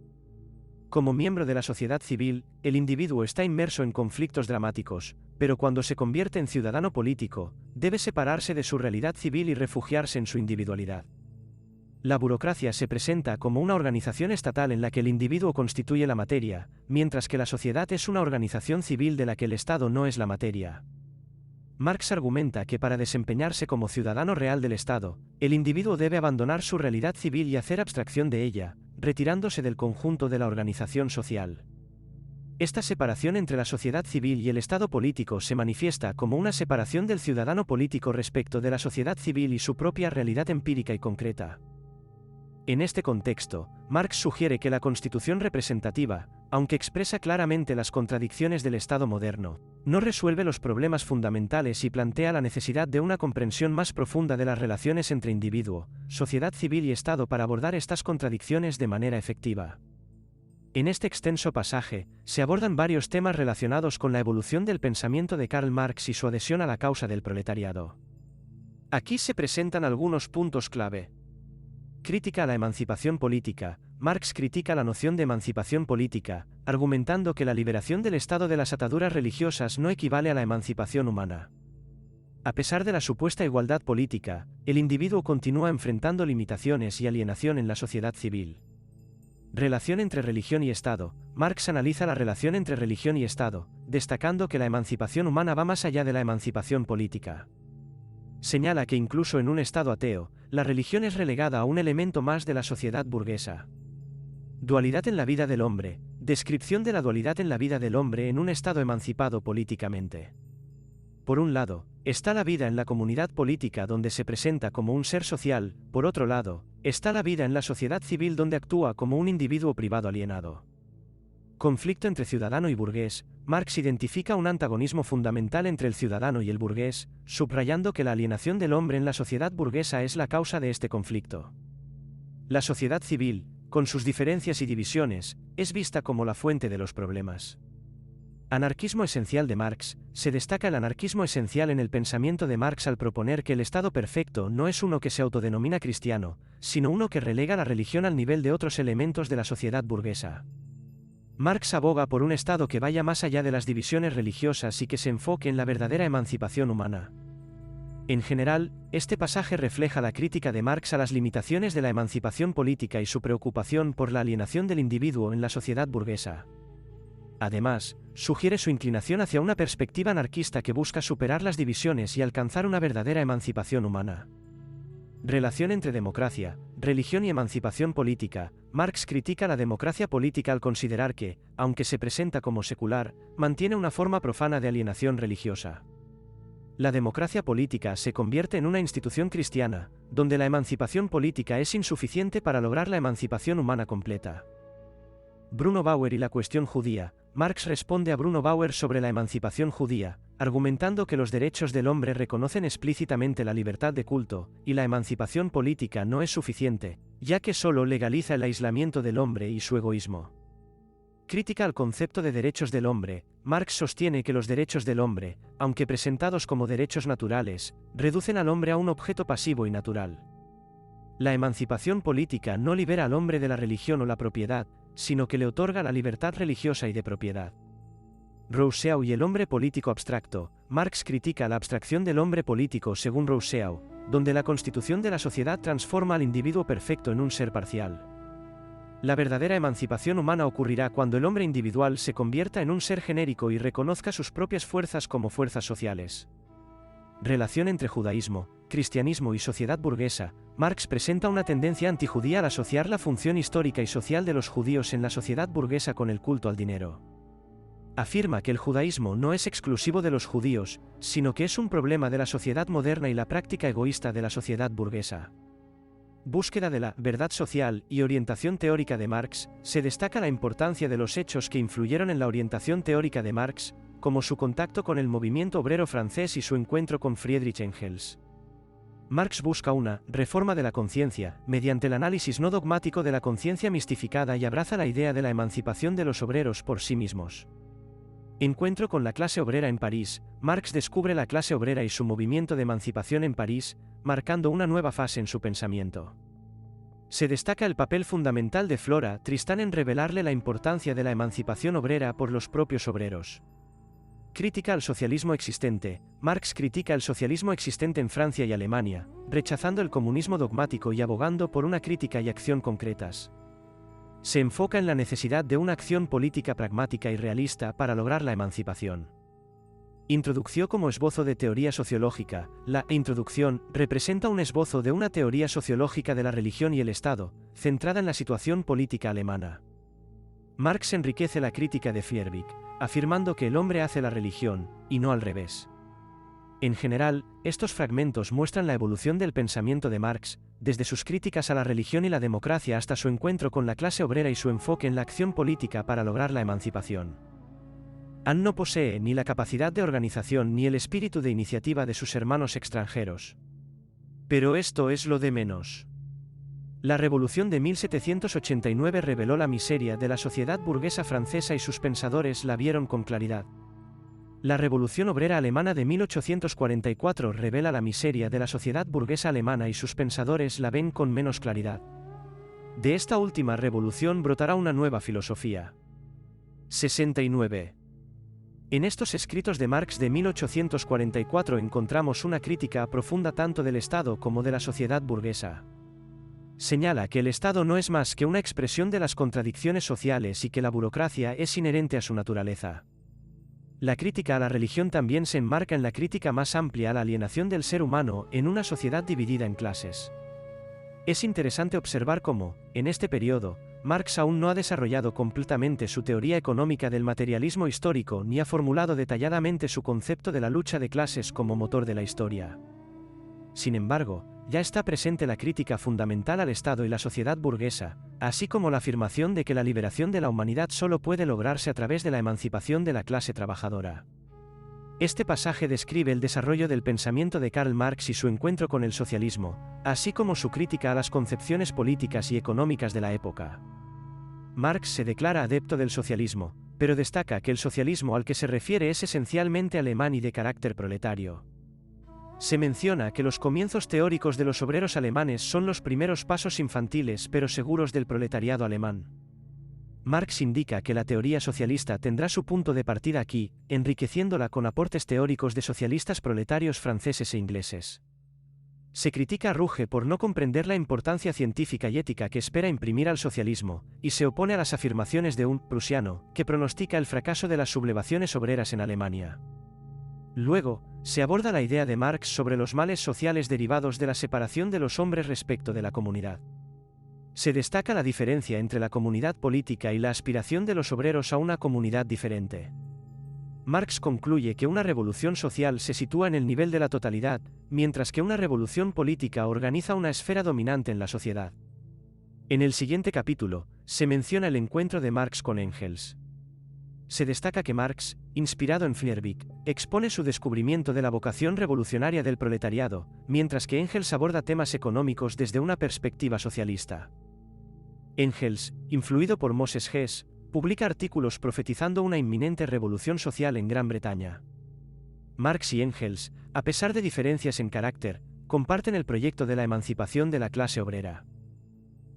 Como miembro de la sociedad civil, el individuo está inmerso en conflictos dramáticos, pero cuando se convierte en ciudadano político, debe separarse de su realidad civil y refugiarse en su individualidad. La burocracia se presenta como una organización estatal en la que el individuo constituye la materia, mientras que la sociedad es una organización civil de la que el Estado no es la materia. Marx argumenta que para desempeñarse como ciudadano real del Estado, el individuo debe abandonar su realidad civil y hacer abstracción de ella, retirándose del conjunto de la organización social. Esta separación entre la sociedad civil y el Estado político se manifiesta como una separación del ciudadano político respecto de la sociedad civil y su propia realidad empírica y concreta. En este contexto, Marx sugiere que la constitución representativa, aunque expresa claramente las contradicciones del Estado moderno, no resuelve los problemas fundamentales y plantea la necesidad de una comprensión más profunda de las relaciones entre individuo, sociedad civil y Estado para abordar estas contradicciones de manera efectiva. En este extenso pasaje, se abordan varios temas relacionados con la evolución del pensamiento de Karl Marx y su adhesión a la causa del proletariado. Aquí se presentan algunos puntos clave. Crítica a la emancipación política. Marx critica la noción de emancipación política, argumentando que la liberación del Estado de las ataduras religiosas no equivale a la emancipación humana. A pesar de la supuesta igualdad política, el individuo continúa enfrentando limitaciones y alienación en la sociedad civil. Relación entre religión y Estado. Marx analiza la relación entre religión y Estado, destacando que la emancipación humana va más allá de la emancipación política. Señala que incluso en un Estado ateo, la religión es relegada a un elemento más de la sociedad burguesa. Dualidad en la vida del hombre. Descripción de la dualidad en la vida del hombre en un Estado emancipado políticamente. Por un lado, está la vida en la comunidad política donde se presenta como un ser social, por otro lado, está la vida en la sociedad civil donde actúa como un individuo privado alienado. Conflicto entre ciudadano y burgués. Marx identifica un antagonismo fundamental entre el ciudadano y el burgués, subrayando que la alienación del hombre en la sociedad burguesa es la causa de este conflicto. La sociedad civil, con sus diferencias y divisiones, es vista como la fuente de los problemas. Anarquismo esencial de Marx. Se destaca el anarquismo esencial en el pensamiento de Marx al proponer que el Estado perfecto no es uno que se autodenomina cristiano, sino uno que relega la religión al nivel de otros elementos de la sociedad burguesa. Marx aboga por un Estado que vaya más allá de las divisiones religiosas y que se enfoque en la verdadera emancipación humana. En general, este pasaje refleja la crítica de Marx a las limitaciones de la emancipación política y su preocupación por la alienación del individuo en la sociedad burguesa. Además, sugiere su inclinación hacia una perspectiva anarquista que busca superar las divisiones y alcanzar una verdadera emancipación humana. Relación entre democracia, religión y emancipación política. Marx critica la democracia política al considerar que, aunque se presenta como secular, mantiene una forma profana de alienación religiosa. La democracia política se convierte en una institución cristiana, donde la emancipación política es insuficiente para lograr la emancipación humana completa. Bruno Bauer y la cuestión judía. Marx responde a Bruno Bauer sobre la emancipación judía, argumentando que los derechos del hombre reconocen explícitamente la libertad de culto, y la emancipación política no es suficiente, ya que solo legaliza el aislamiento del hombre y su egoísmo. Crítica al concepto de derechos del hombre. Marx sostiene que los derechos del hombre, aunque presentados como derechos naturales, reducen al hombre a un objeto pasivo y natural. La emancipación política no libera al hombre de la religión o la propiedad, sino que le otorga la libertad religiosa y de propiedad. Rousseau y el hombre político abstracto. Marx critica la abstracción del hombre político según Rousseau, donde la constitución de la sociedad transforma al individuo perfecto en un ser parcial. La verdadera emancipación humana ocurrirá cuando el hombre individual se convierta en un ser genérico y reconozca sus propias fuerzas como fuerzas sociales. Relación entre judaísmo, cristianismo y sociedad burguesa. Marx presenta una tendencia antijudía al asociar la función histórica y social de los judíos en la sociedad burguesa con el culto al dinero. Afirma que el judaísmo no es exclusivo de los judíos, sino que es un problema de la sociedad moderna y la práctica egoísta de la sociedad burguesa. Búsqueda de la verdad social y orientación teórica de Marx. Se destaca la importancia de los hechos que influyeron en la orientación teórica de Marx, como su contacto con el movimiento obrero francés y su encuentro con Friedrich Engels. Marx busca una reforma de la conciencia, mediante el análisis no dogmático de la conciencia mistificada, y abraza la idea de la emancipación de los obreros por sí mismos. Encuentro con la clase obrera en París. Marx descubre la clase obrera y su movimiento de emancipación en París, marcando una nueva fase en su pensamiento. Se destaca el papel fundamental de Flora Tristán en revelarle la importancia de la emancipación obrera por los propios obreros. Crítica al socialismo existente. Marx critica el socialismo existente en Francia y Alemania, rechazando el comunismo dogmático y abogando por una crítica y acción concretas. Se enfoca en la necesidad de una acción política pragmática y realista para lograr la emancipación. Introducción como esbozo de teoría sociológica. La introducción representa un esbozo de una teoría sociológica de la religión y el Estado, centrada en la situación política alemana. Marx enriquece la crítica de Fierweg, afirmando que el hombre hace la religión, y no al revés. En general, estos fragmentos muestran la evolución del pensamiento de Marx, desde sus críticas a la religión y la democracia hasta su encuentro con la clase obrera y su enfoque en la acción política para lograr la emancipación. Anne no posee ni la capacidad de organización ni el espíritu de iniciativa de sus hermanos extranjeros. Pero esto es lo de menos. La revolución de 1789 reveló la miseria de la sociedad burguesa francesa y sus pensadores la vieron con claridad. La revolución obrera alemana de 1844 revela la miseria de la sociedad burguesa alemana y sus pensadores la ven con menos claridad. De esta última revolución brotará una nueva filosofía. 69. En estos escritos de Marx de 1844 encontramos una crítica profunda tanto del Estado como de la sociedad burguesa. Señala que el Estado no es más que una expresión de las contradicciones sociales y que la burocracia es inherente a su naturaleza. La crítica a la religión también se enmarca en la crítica más amplia a la alienación del ser humano en una sociedad dividida en clases. Es interesante observar cómo, en este periodo, Marx aún no ha desarrollado completamente su teoría económica del materialismo histórico ni ha formulado detalladamente su concepto de la lucha de clases como motor de la historia. Sin embargo, ya está presente la crítica fundamental al Estado y la sociedad burguesa, así como la afirmación de que la liberación de la humanidad solo puede lograrse a través de la emancipación de la clase trabajadora. Este pasaje describe el desarrollo del pensamiento de Karl Marx y su encuentro con el socialismo, así como su crítica a las concepciones políticas y económicas de la época. Marx se declara adepto del socialismo, pero destaca que el socialismo al que se refiere es esencialmente alemán y de carácter proletario. Se menciona que los comienzos teóricos de los obreros alemanes son los primeros pasos infantiles pero seguros del proletariado alemán. Marx indica que la teoría socialista tendrá su punto de partida aquí, enriqueciéndola con aportes teóricos de socialistas proletarios franceses e ingleses. Se critica a Ruge por no comprender la importancia científica y ética que espera imprimir al socialismo, y se opone a las afirmaciones de un prusiano, que pronostica el fracaso de las sublevaciones obreras en Alemania. Luego, se aborda la idea de Marx sobre los males sociales derivados de la separación de los hombres respecto de la comunidad. Se destaca la diferencia entre la comunidad política y la aspiración de los obreros a una comunidad diferente. Marx concluye que una revolución social se sitúa en el nivel de la totalidad, mientras que una revolución política organiza una esfera dominante en la sociedad. En el siguiente capítulo, se menciona el encuentro de Marx con Engels. Se destaca que Marx, inspirado en Fierweg, expone su descubrimiento de la vocación revolucionaria del proletariado, mientras que Engels aborda temas económicos desde una perspectiva socialista. Engels, influido por Moses Hess, publica artículos profetizando una inminente revolución social en Gran Bretaña. Marx y Engels, a pesar de diferencias en carácter, comparten el proyecto de la emancipación de la clase obrera.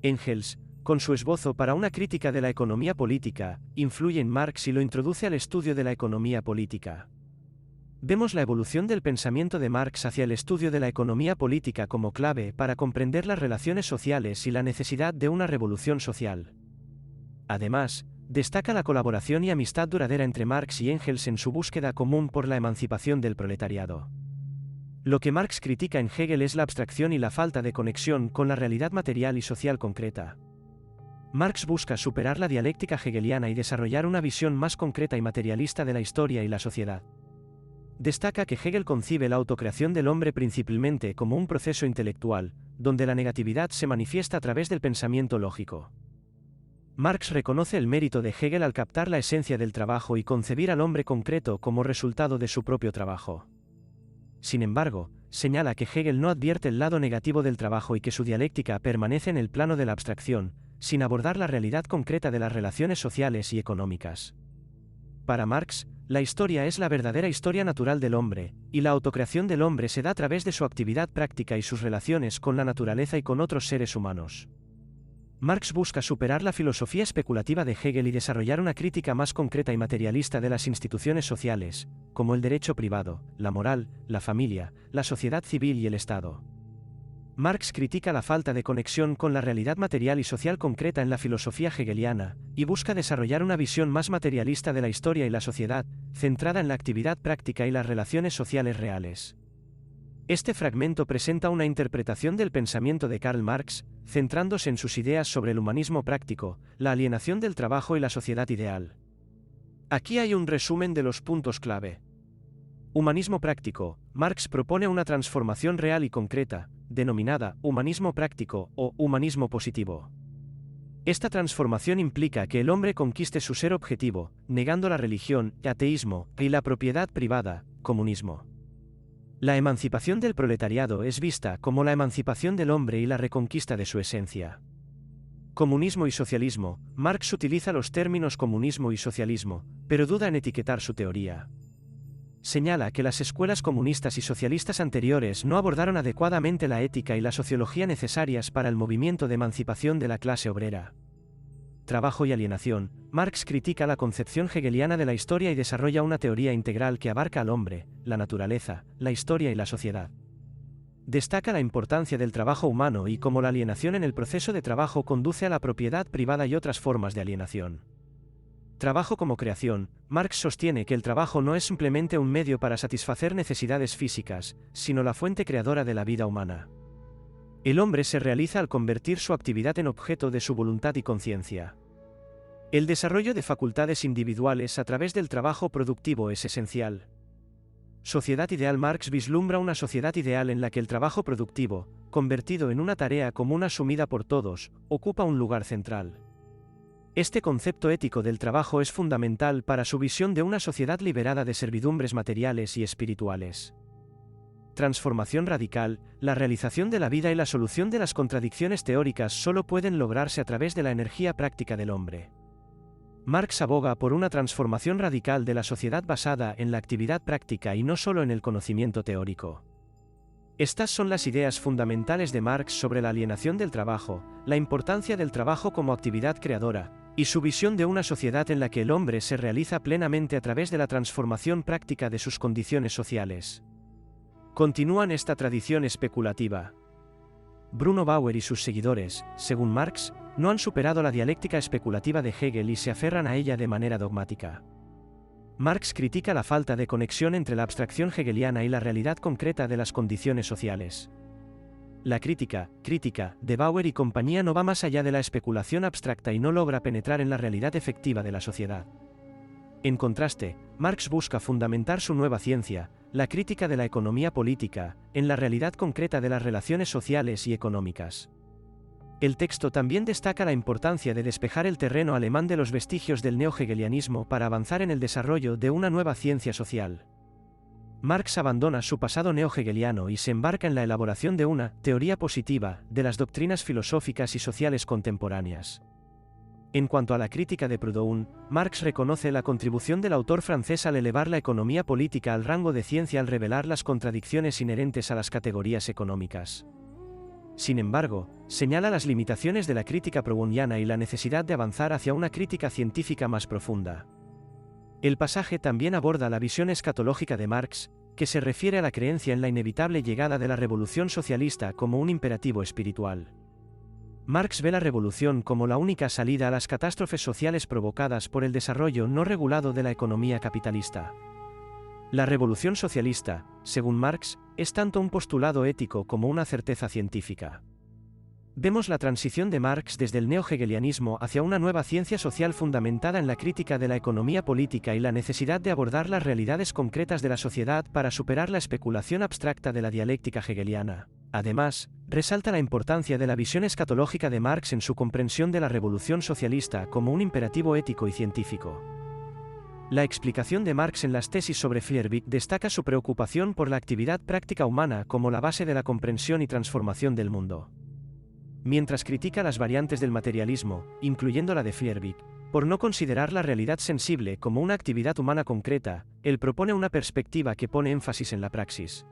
Engels, con su esbozo para una crítica de la economía política, influye en Marx y lo introduce al estudio de la economía política. Vemos la evolución del pensamiento de Marx hacia el estudio de la economía política como clave para comprender las relaciones sociales y la necesidad de una revolución social. Además, destaca la colaboración y amistad duradera entre Marx y Engels en su búsqueda común por la emancipación del proletariado. Lo que Marx critica en Hegel es la abstracción y la falta de conexión con la realidad material y social concreta. Marx busca superar la dialéctica hegeliana y desarrollar una visión más concreta y materialista de la historia y la sociedad. Destaca que Hegel concibe la autocreación del hombre principalmente como un proceso intelectual, donde la negatividad se manifiesta a través del pensamiento lógico. Marx reconoce el mérito de Hegel al captar la esencia del trabajo y concebir al hombre concreto como resultado de su propio trabajo. Sin embargo, señala que Hegel no advierte el lado negativo del trabajo y que su dialéctica permanece en el plano de la abstracción, sin abordar la realidad concreta de las relaciones sociales y económicas. Para Marx, la historia es la verdadera historia natural del hombre, y la autocreación del hombre se da a través de su actividad práctica y sus relaciones con la naturaleza y con otros seres humanos. Marx busca superar la filosofía especulativa de Hegel y desarrollar una crítica más concreta y materialista de las instituciones sociales, como el derecho privado, la moral, la familia, la sociedad civil y el Estado. Marx critica la falta de conexión con la realidad material y social concreta en la filosofía hegeliana, y busca desarrollar una visión más materialista de la historia y la sociedad, centrada en la actividad práctica y las relaciones sociales reales. Este fragmento presenta una interpretación del pensamiento de Karl Marx, centrándose en sus ideas sobre el humanismo práctico, la alienación del trabajo y la sociedad ideal. Aquí hay un resumen de los puntos clave. Humanismo práctico. Marx propone una transformación real y concreta, denominada humanismo práctico o humanismo positivo. Esta transformación implica que el hombre conquiste su ser objetivo, negando la religión, ateísmo, y la propiedad privada, comunismo. La emancipación del proletariado es vista como la emancipación del hombre y la reconquista de su esencia. Comunismo y socialismo. Marx utiliza los términos comunismo y socialismo, pero duda en etiquetar su teoría. Señala que las escuelas comunistas y socialistas anteriores no abordaron adecuadamente la ética y la sociología necesarias para el movimiento de emancipación de la clase obrera. Trabajo y alienación. Marx critica la concepción hegeliana de la historia y desarrolla una teoría integral que abarca al hombre, la naturaleza, la historia y la sociedad. Destaca la importancia del trabajo humano y cómo la alienación en el proceso de trabajo conduce a la propiedad privada y otras formas de alienación. Trabajo como creación. Marx sostiene que el trabajo no es simplemente un medio para satisfacer necesidades físicas, sino la fuente creadora de la vida humana. El hombre se realiza al convertir su actividad en objeto de su voluntad y conciencia. El desarrollo de facultades individuales a través del trabajo productivo es esencial. Sociedad ideal. Marx vislumbra una sociedad ideal en la que el trabajo productivo, convertido en una tarea común asumida por todos, ocupa un lugar central. Este concepto ético del trabajo es fundamental para su visión de una sociedad liberada de servidumbres materiales y espirituales. Transformación radical. La realización de la vida y la solución de las contradicciones teóricas solo pueden lograrse a través de la energía práctica del hombre. Marx aboga por una transformación radical de la sociedad basada en la actividad práctica y no solo en el conocimiento teórico. Estas son las ideas fundamentales de Marx sobre la alienación del trabajo, la importancia del trabajo como actividad creadora, y su visión de una sociedad en la que el hombre se realiza plenamente a través de la transformación práctica de sus condiciones sociales. Continúan esta tradición especulativa. Bruno Bauer y sus seguidores, según Marx, no han superado la dialéctica especulativa de Hegel y se aferran a ella de manera dogmática. Marx critica la falta de conexión entre la abstracción hegeliana y la realidad concreta de las condiciones sociales. La crítica de Bauer y compañía no va más allá de la especulación abstracta y no logra penetrar en la realidad efectiva de la sociedad. En contraste, Marx busca fundamentar su nueva ciencia, la crítica de la economía política, en la realidad concreta de las relaciones sociales y económicas. El texto también destaca la importancia de despejar el terreno alemán de los vestigios del neo-hegelianismo para avanzar en el desarrollo de una nueva ciencia social. Marx abandona su pasado neo-hegeliano y se embarca en la elaboración de una teoría positiva de las doctrinas filosóficas y sociales contemporáneas. En cuanto a la crítica de Proudhon, Marx reconoce la contribución del autor francés al elevar la economía política al rango de ciencia al revelar las contradicciones inherentes a las categorías económicas. Sin embargo, señala las limitaciones de la crítica proudhoniana y la necesidad de avanzar hacia una crítica científica más profunda. El pasaje también aborda la visión escatológica de Marx, que se refiere a la creencia en la inevitable llegada de la revolución socialista como un imperativo espiritual. Marx ve la revolución como la única salida a las catástrofes sociales provocadas por el desarrollo no regulado de la economía capitalista. La revolución socialista, según Marx, es tanto un postulado ético como una certeza científica. Vemos la transición de Marx desde el neo-hegelianismo hacia una nueva ciencia social fundamentada en la crítica de la economía política y la necesidad de abordar las realidades concretas de la sociedad para superar la especulación abstracta de la dialéctica hegeliana. Además, resalta la importancia de la visión escatológica de Marx en su comprensión de la revolución socialista como un imperativo ético y científico. La explicación de Marx en las tesis sobre Feuerbach destaca su preocupación por la actividad práctica humana como la base de la comprensión y transformación del mundo. Mientras critica las variantes del materialismo, incluyendo la de Feuerbach, por no considerar la realidad sensible como una actividad humana concreta, él propone una perspectiva que pone énfasis en la praxis.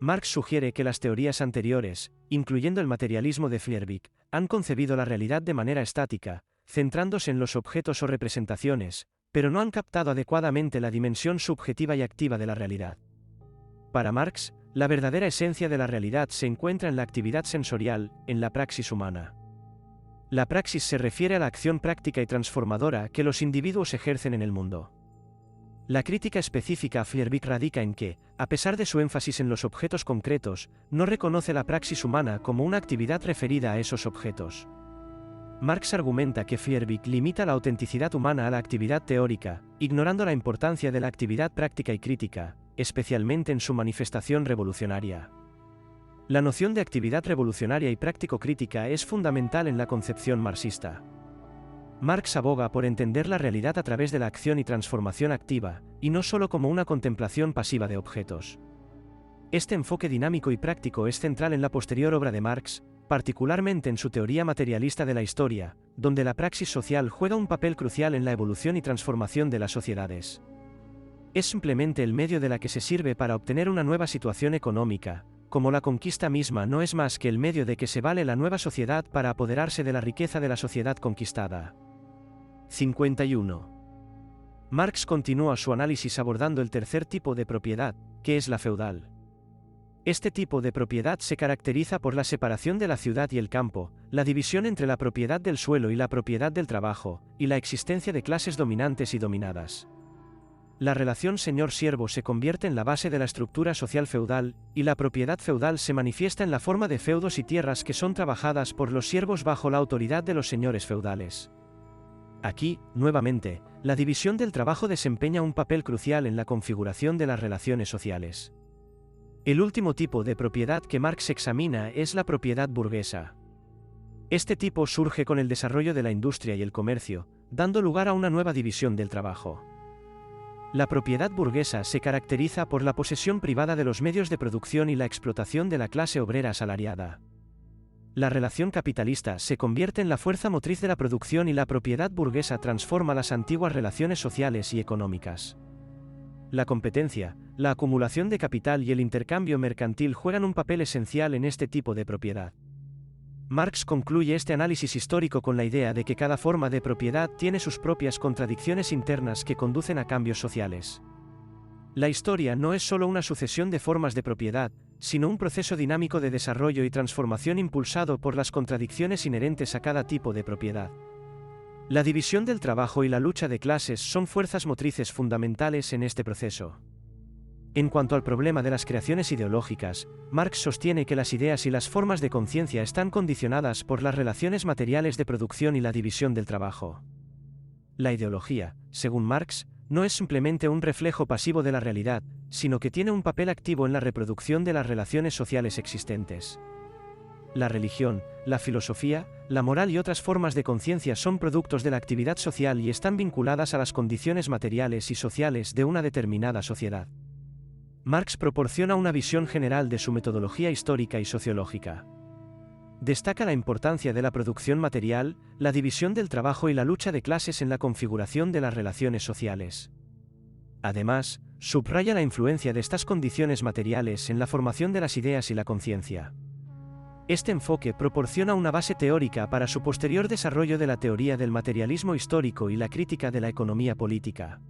Marx sugiere que las teorías anteriores, incluyendo el materialismo de Feuerbach, han concebido la realidad de manera estática, centrándose en los objetos o representaciones, pero no han captado adecuadamente la dimensión subjetiva y activa de la realidad. Para Marx, la verdadera esencia de la realidad se encuentra en la actividad sensorial, en la praxis humana. La praxis se refiere a la acción práctica y transformadora que los individuos ejercen en el mundo. La crítica específica a Feuerbach radica en que, a pesar de su énfasis en los objetos concretos, no reconoce la praxis humana como una actividad referida a esos objetos. Marx argumenta que Feuerbach limita la autenticidad humana a la actividad teórica, ignorando la importancia de la actividad práctica y crítica, especialmente en su manifestación revolucionaria. La noción de actividad revolucionaria y práctico-crítica es fundamental en la concepción marxista. Marx aboga por entender la realidad a través de la acción y transformación activa, y no solo como una contemplación pasiva de objetos. Este enfoque dinámico y práctico es central en la posterior obra de Marx, particularmente en su teoría materialista de la historia, donde la praxis social juega un papel crucial en la evolución y transformación de las sociedades. Es simplemente el medio de la que se sirve para obtener una nueva situación económica, como la conquista misma no es más que el medio de que se vale la nueva sociedad para apoderarse de la riqueza de la sociedad conquistada. 51. Marx continúa su análisis abordando el tercer tipo de propiedad, que es la feudal. Este tipo de propiedad se caracteriza por la separación de la ciudad y el campo, la división entre la propiedad del suelo y la propiedad del trabajo, y la existencia de clases dominantes y dominadas. La relación señor-siervo se convierte en la base de la estructura social feudal, y la propiedad feudal se manifiesta en la forma de feudos y tierras que son trabajadas por los siervos bajo la autoridad de los señores feudales. Aquí, nuevamente, la división del trabajo desempeña un papel crucial en la configuración de las relaciones sociales. El último tipo de propiedad que Marx examina es la propiedad burguesa. Este tipo surge con el desarrollo de la industria y el comercio, dando lugar a una nueva división del trabajo. La propiedad burguesa se caracteriza por la posesión privada de los medios de producción y la explotación de la clase obrera asalariada. La relación capitalista se convierte en la fuerza motriz de la producción y la propiedad burguesa transforma las antiguas relaciones sociales y económicas. La competencia, la acumulación de capital y el intercambio mercantil juegan un papel esencial en este tipo de propiedad. Marx concluye este análisis histórico con la idea de que cada forma de propiedad tiene sus propias contradicciones internas que conducen a cambios sociales. La historia no es solo una sucesión de formas de propiedad, sino un proceso dinámico de desarrollo y transformación impulsado por las contradicciones inherentes a cada tipo de propiedad. La división del trabajo y la lucha de clases son fuerzas motrices fundamentales en este proceso. En cuanto al problema de las creaciones ideológicas, Marx sostiene que las ideas y las formas de conciencia están condicionadas por las relaciones materiales de producción y la división del trabajo. La ideología, según Marx, no es simplemente un reflejo pasivo de la realidad, sino que tiene un papel activo en la reproducción de las relaciones sociales existentes. La religión, la filosofía, la moral y otras formas de conciencia son productos de la actividad social y están vinculadas a las condiciones materiales y sociales de una determinada sociedad. Marx proporciona una visión general de su metodología histórica y sociológica. Destaca la importancia de la producción material, la división del trabajo y la lucha de clases en la configuración de las relaciones sociales. Además, subraya la influencia de estas condiciones materiales en la formación de las ideas y la conciencia. Este enfoque proporciona una base teórica para su posterior desarrollo de la teoría del materialismo histórico y la crítica de la economía política.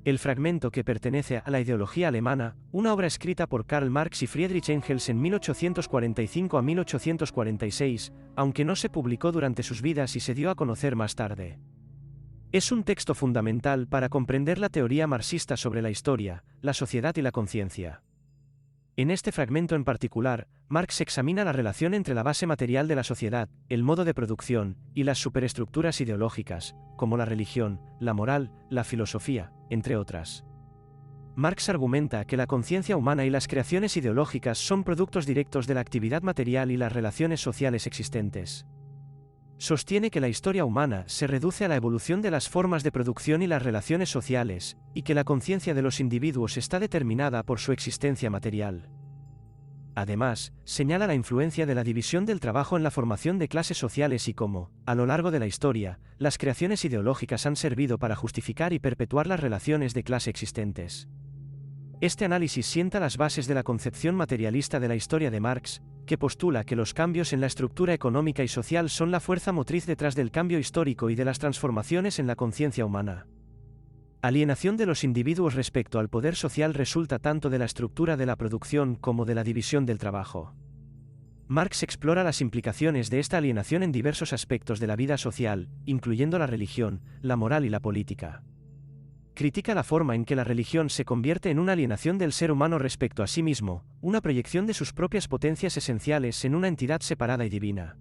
El fragmento que pertenece a la ideología alemana, una obra escrita por Karl Marx y Friedrich Engels en 1845 a 1846, aunque no se publicó durante sus vidas y se dio a conocer más tarde. Es un texto fundamental para comprender la teoría marxista sobre la historia, la sociedad y la conciencia. En este fragmento en particular, Marx examina la relación entre la base material de la sociedad, el modo de producción, y las superestructuras ideológicas, como la religión, la moral, la filosofía, entre otras. Marx argumenta que la conciencia humana y las creaciones ideológicas son productos directos de la actividad material y las relaciones sociales existentes. Sostiene que la historia humana se reduce a la evolución de las formas de producción y las relaciones sociales, y que la conciencia de los individuos está determinada por su existencia material. Además, señala la influencia de la división del trabajo en la formación de clases sociales y cómo, a lo largo de la historia, las creaciones ideológicas han servido para justificar y perpetuar las relaciones de clase existentes. Este análisis sienta las bases de la concepción materialista de la historia de Marx, que postula que los cambios en la estructura económica y social son la fuerza motriz detrás del cambio histórico y de las transformaciones en la conciencia humana. Alienación de los individuos respecto al poder social resulta tanto de la estructura de la producción como de la división del trabajo. Marx explora las implicaciones de esta alienación en diversos aspectos de la vida social, incluyendo la religión, la moral y la política. Critica la forma en que la religión se convierte en una alienación del ser humano respecto a sí mismo, una proyección de sus propias potencias esenciales en una entidad separada y divina.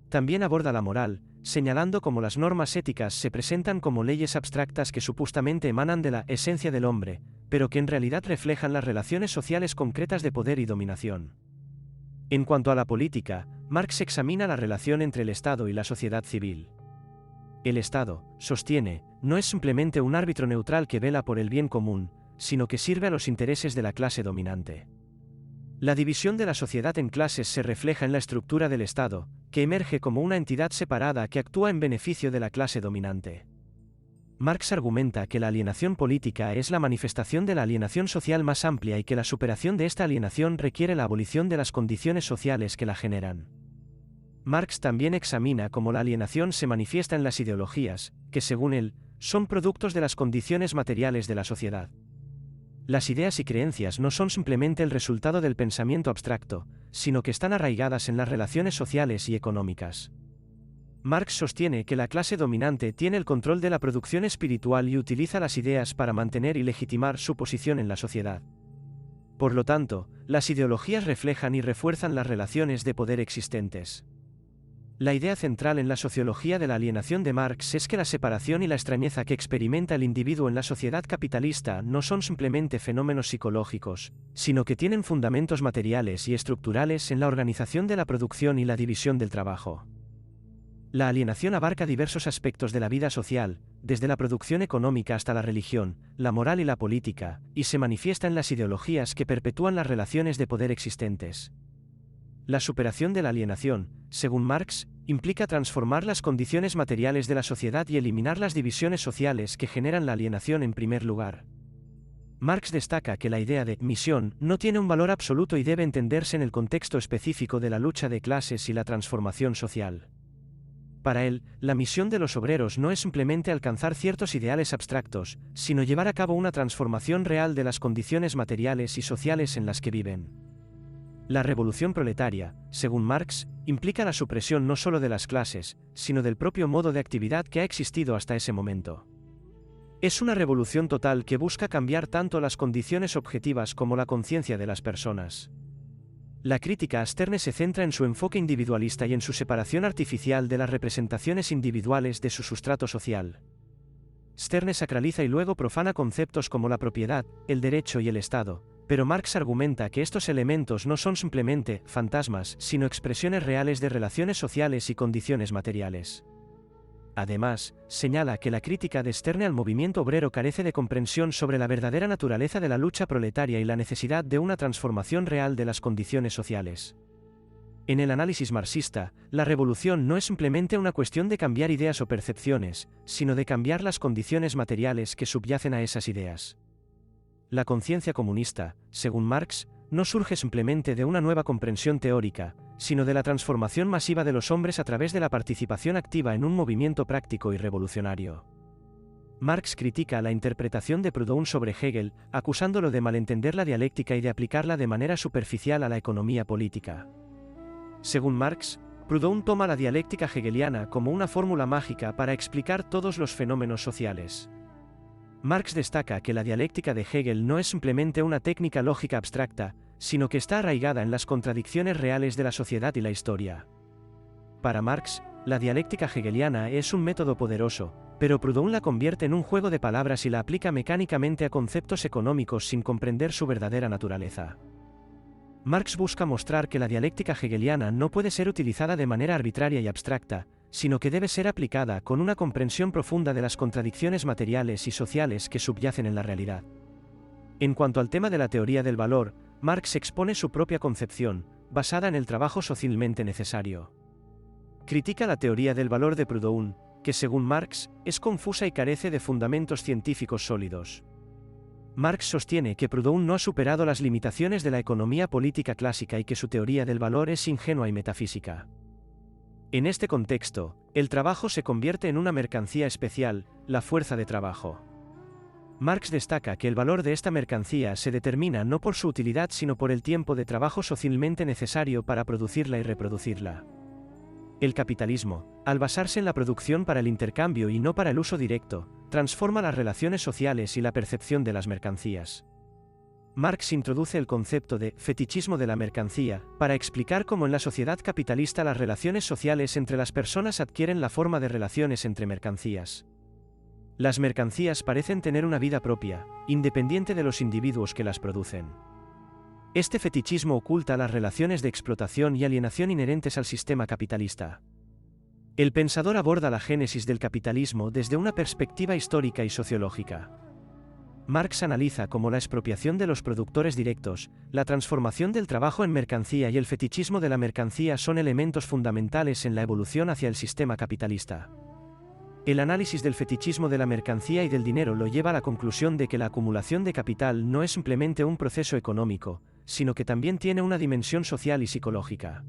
También aborda la moral, señalando cómo las normas éticas se presentan como leyes abstractas que supuestamente emanan de la esencia del hombre, pero que en realidad reflejan las relaciones sociales concretas de poder y dominación. En cuanto a la política, Marx examina la relación entre el Estado y la sociedad civil. El Estado, sostiene, no es simplemente un árbitro neutral que vela por el bien común, sino que sirve a los intereses de la clase dominante. La división de la sociedad en clases se refleja en la estructura del Estado, que emerge como una entidad separada que actúa en beneficio de la clase dominante. Marx argumenta que la alienación política es la manifestación de la alienación social más amplia y que la superación de esta alienación requiere la abolición de las condiciones sociales que la generan. Marx también examina cómo la alienación se manifiesta en las ideologías, que según él, son productos de las condiciones materiales de la sociedad. Las ideas y creencias no son simplemente el resultado del pensamiento abstracto, sino que están arraigadas en las relaciones sociales y económicas. Marx sostiene que la clase dominante tiene el control de la producción espiritual y utiliza las ideas para mantener y legitimar su posición en la sociedad. Por lo tanto, las ideologías reflejan y refuerzan las relaciones de poder existentes. La idea central en la sociología de la alienación de Marx es que la separación y la extrañeza que experimenta el individuo en la sociedad capitalista no son simplemente fenómenos psicológicos, sino que tienen fundamentos materiales y estructurales en la organización de la producción y la división del trabajo. La alienación abarca diversos aspectos de la vida social, desde la producción económica hasta la religión, la moral y la política, y se manifiesta en las ideologías que perpetúan las relaciones de poder existentes. La superación de la alienación, según Marx, implica transformar las condiciones materiales de la sociedad y eliminar las divisiones sociales que generan la alienación en primer lugar. Marx destaca que la idea de misión no tiene un valor absoluto y debe entenderse en el contexto específico de la lucha de clases y la transformación social. Para él, la misión de los obreros no es simplemente alcanzar ciertos ideales abstractos, sino llevar a cabo una transformación real de las condiciones materiales y sociales en las que viven. La revolución proletaria, según Marx, implica la supresión no solo de las clases, sino del propio modo de actividad que ha existido hasta ese momento. Es una revolución total que busca cambiar tanto las condiciones objetivas como la conciencia de las personas. La crítica a Sterne se centra en su enfoque individualista y en su separación artificial de las representaciones individuales de su sustrato social. Sterne sacraliza y luego profana conceptos como la propiedad, el derecho y el Estado, pero Marx argumenta que estos elementos no son simplemente fantasmas, sino expresiones reales de relaciones sociales y condiciones materiales. Además, señala que la crítica de Sterne al movimiento obrero carece de comprensión sobre la verdadera naturaleza de la lucha proletaria y la necesidad de una transformación real de las condiciones sociales. En el análisis marxista, la revolución no es simplemente una cuestión de cambiar ideas o percepciones, sino de cambiar las condiciones materiales que subyacen a esas ideas. La conciencia comunista, según Marx, no surge simplemente de una nueva comprensión teórica, sino de la transformación masiva de los hombres a través de la participación activa en un movimiento práctico y revolucionario. Marx critica la interpretación de Proudhon sobre Hegel, acusándolo de malentender la dialéctica y de aplicarla de manera superficial a la economía política. Según Marx, Proudhon toma la dialéctica hegeliana como una fórmula mágica para explicar todos los fenómenos sociales. Marx destaca que la dialéctica de Hegel no es simplemente una técnica lógica abstracta, sino que está arraigada en las contradicciones reales de la sociedad y la historia. Para Marx, la dialéctica hegeliana es un método poderoso, pero Proudhon la convierte en un juego de palabras y la aplica mecánicamente a conceptos económicos sin comprender su verdadera naturaleza. Marx busca mostrar que la dialéctica hegeliana no puede ser utilizada de manera arbitraria y abstracta, sino que debe ser aplicada con una comprensión profunda de las contradicciones materiales y sociales que subyacen en la realidad. En cuanto al tema de la teoría del valor, Marx expone su propia concepción, basada en el trabajo socialmente necesario. Critica la teoría del valor de Proudhon, que según Marx, es confusa y carece de fundamentos científicos sólidos. Marx sostiene que Proudhon no ha superado las limitaciones de la economía política clásica y que su teoría del valor es ingenua y metafísica. En este contexto, el trabajo se convierte en una mercancía especial, la fuerza de trabajo. Marx destaca que el valor de esta mercancía se determina no por su utilidad sino por el tiempo de trabajo socialmente necesario para producirla y reproducirla. El capitalismo, al basarse en la producción para el intercambio y no para el uso directo, transforma las relaciones sociales y la percepción de las mercancías. Marx introduce el concepto de fetichismo de la mercancía, para explicar cómo en la sociedad capitalista las relaciones sociales entre las personas adquieren la forma de relaciones entre mercancías. Las mercancías parecen tener una vida propia, independiente de los individuos que las producen. Este fetichismo oculta las relaciones de explotación y alienación inherentes al sistema capitalista. El pensador aborda la génesis del capitalismo desde una perspectiva histórica y sociológica. Marx analiza cómo la expropiación de los productores directos, la transformación del trabajo en mercancía y el fetichismo de la mercancía son elementos fundamentales en la evolución hacia el sistema capitalista. El análisis del fetichismo de la mercancía y del dinero lo lleva a la conclusión de que la acumulación de capital no es simplemente un proceso económico, sino que también tiene una dimensión social y psicológica.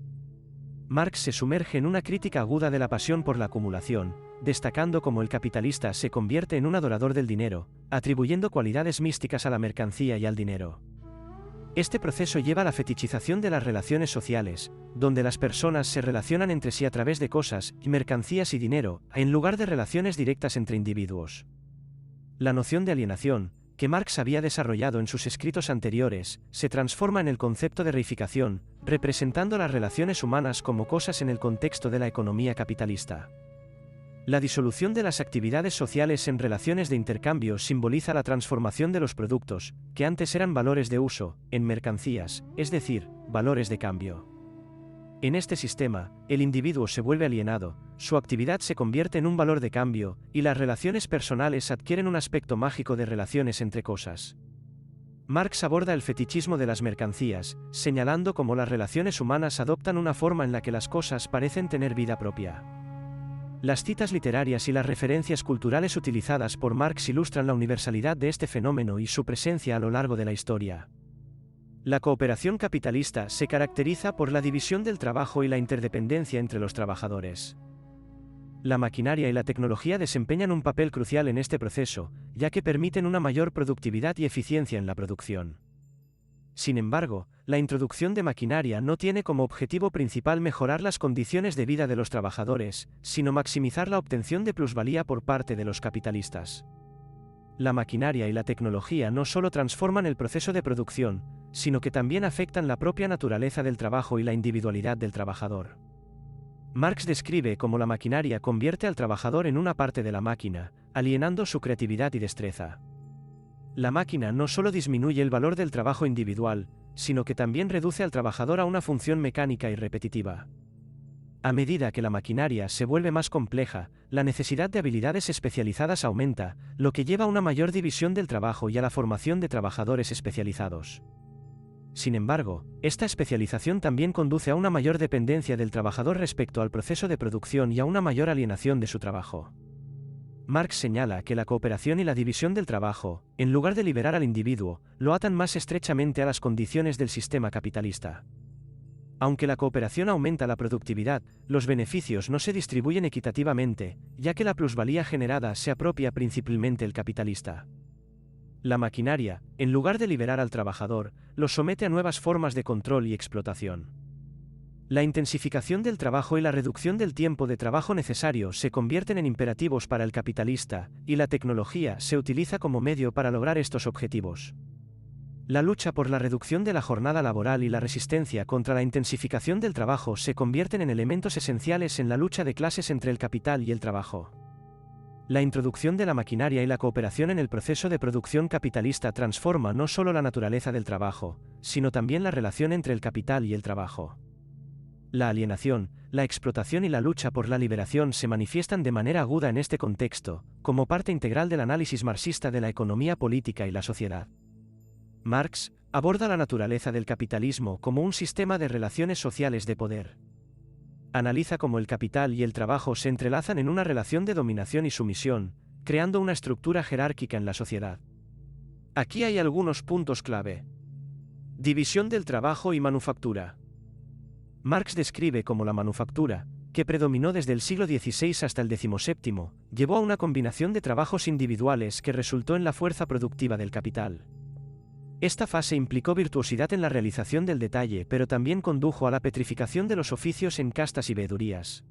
Marx se sumerge en una crítica aguda de la pasión por la acumulación, destacando cómo el capitalista se convierte en un adorador del dinero, atribuyendo cualidades místicas a la mercancía y al dinero. Este proceso lleva a la fetichización de las relaciones sociales, donde las personas se relacionan entre sí a través de cosas, mercancías y dinero, en lugar de relaciones directas entre individuos. La noción de alienación, que Marx había desarrollado en sus escritos anteriores, se transforma en el concepto de reificación, representando las relaciones humanas como cosas en el contexto de la economía capitalista. La disolución de las actividades sociales en relaciones de intercambio simboliza la transformación de los productos, que antes eran valores de uso, en mercancías, es decir, valores de cambio. En este sistema, el individuo se vuelve alienado, su actividad se convierte en un valor de cambio, y las relaciones personales adquieren un aspecto mágico de relaciones entre cosas. Marx aborda el fetichismo de las mercancías, señalando cómo las relaciones humanas adoptan una forma en la que las cosas parecen tener vida propia. Las citas literarias y las referencias culturales utilizadas por Marx ilustran la universalidad de este fenómeno y su presencia a lo largo de la historia. La cooperación capitalista se caracteriza por la división del trabajo y la interdependencia entre los trabajadores. La maquinaria y la tecnología desempeñan un papel crucial en este proceso, ya que permiten una mayor productividad y eficiencia en la producción. Sin embargo, la introducción de maquinaria no tiene como objetivo principal mejorar las condiciones de vida de los trabajadores, sino maximizar la obtención de plusvalía por parte de los capitalistas. La maquinaria y la tecnología no solo transforman el proceso de producción, sino que también afectan la propia naturaleza del trabajo y la individualidad del trabajador. Marx describe cómo la maquinaria convierte al trabajador en una parte de la máquina, alienando su creatividad y destreza. La máquina no solo disminuye el valor del trabajo individual, sino que también reduce al trabajador a una función mecánica y repetitiva. A medida que la maquinaria se vuelve más compleja, la necesidad de habilidades especializadas aumenta, lo que lleva a una mayor división del trabajo y a la formación de trabajadores especializados. Sin embargo, esta especialización también conduce a una mayor dependencia del trabajador respecto al proceso de producción y a una mayor alienación de su trabajo. Marx señala que la cooperación y la división del trabajo, en lugar de liberar al individuo, lo atan más estrechamente a las condiciones del sistema capitalista. Aunque la cooperación aumenta la productividad, los beneficios no se distribuyen equitativamente, ya que la plusvalía generada se apropia principalmente el capitalista. La maquinaria, en lugar de liberar al trabajador, lo somete a nuevas formas de control y explotación. La intensificación del trabajo y la reducción del tiempo de trabajo necesario se convierten en imperativos para el capitalista, y la tecnología se utiliza como medio para lograr estos objetivos. La lucha por la reducción de la jornada laboral y la resistencia contra la intensificación del trabajo se convierten en elementos esenciales en la lucha de clases entre el capital y el trabajo. La introducción de la maquinaria y la cooperación en el proceso de producción capitalista transforma no solo la naturaleza del trabajo, sino también la relación entre el capital y el trabajo. La alienación, la explotación y la lucha por la liberación se manifiestan de manera aguda en este contexto, como parte integral del análisis marxista de la economía política y la sociedad. Marx aborda la naturaleza del capitalismo como un sistema de relaciones sociales de poder. Analiza cómo el capital y el trabajo se entrelazan en una relación de dominación y sumisión, creando una estructura jerárquica en la sociedad. Aquí hay algunos puntos clave. División del trabajo y manufactura. Marx describe cómo la manufactura, que predominó desde el siglo XVI hasta el XVII, llevó a una combinación de trabajos individuales que resultó en la fuerza productiva del capital. Esta fase implicó virtuosidad en la realización del detalle, pero también condujo a la petrificación de los oficios en castas y veedurías.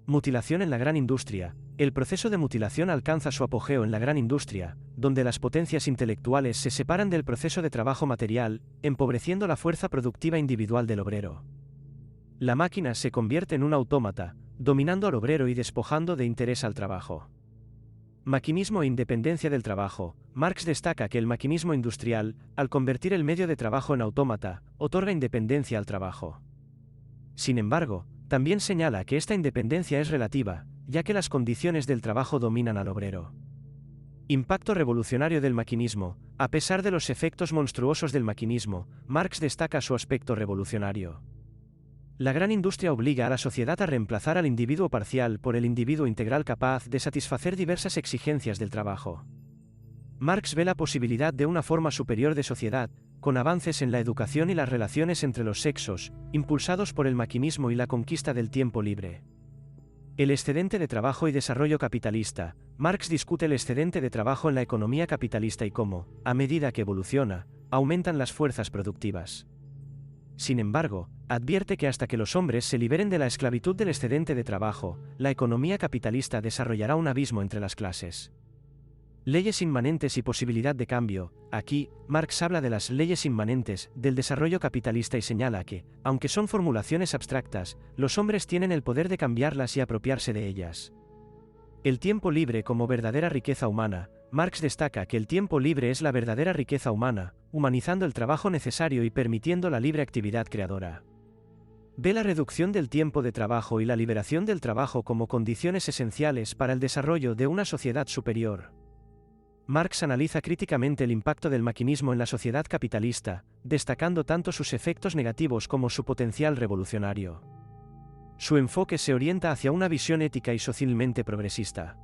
Mutilación en la gran industria. El proceso de mutilación alcanza su apogeo en la gran industria, donde las potencias intelectuales se separan del proceso de trabajo material, empobreciendo la fuerza productiva individual del obrero. La máquina se convierte en un autómata, dominando al obrero y despojando de interés al trabajo. Maquinismo e independencia del trabajo. Marx destaca que el maquinismo industrial, al convertir el medio de trabajo en autómata, otorga independencia al trabajo. Sin embargo, también señala que esta independencia es relativa, ya que las condiciones del trabajo dominan al obrero. Impacto revolucionario del maquinismo. A pesar de los efectos monstruosos del maquinismo, Marx destaca su aspecto revolucionario. La gran industria obliga a la sociedad a reemplazar al individuo parcial por el individuo integral capaz de satisfacer diversas exigencias del trabajo. Marx ve la posibilidad de una forma superior de sociedad, con avances en la educación y las relaciones entre los sexos, impulsados por el maquinismo y la conquista del tiempo libre. El excedente de trabajo y desarrollo capitalista. Marx discute el excedente de trabajo en la economía capitalista y cómo, a medida que evoluciona, aumentan las fuerzas productivas. Sin embargo, advierte que hasta que los hombres se liberen de la esclavitud del excedente de trabajo, la economía capitalista desarrollará un abismo entre las clases. Leyes inmanentes y posibilidad de cambio. Aquí, Marx habla de las leyes inmanentes del desarrollo capitalista y señala que, aunque son formulaciones abstractas, los hombres tienen el poder de cambiarlas y apropiarse de ellas. El tiempo libre como verdadera riqueza humana. Marx destaca que el tiempo libre es la verdadera riqueza humana, humanizando el trabajo necesario y permitiendo la libre actividad creadora. Ve la reducción del tiempo de trabajo y la liberación del trabajo como condiciones esenciales para el desarrollo de una sociedad superior. Marx analiza críticamente el impacto del maquinismo en la sociedad capitalista, destacando tanto sus efectos negativos como su potencial revolucionario. Su enfoque se orienta hacia una visión ética y socialmente progresista.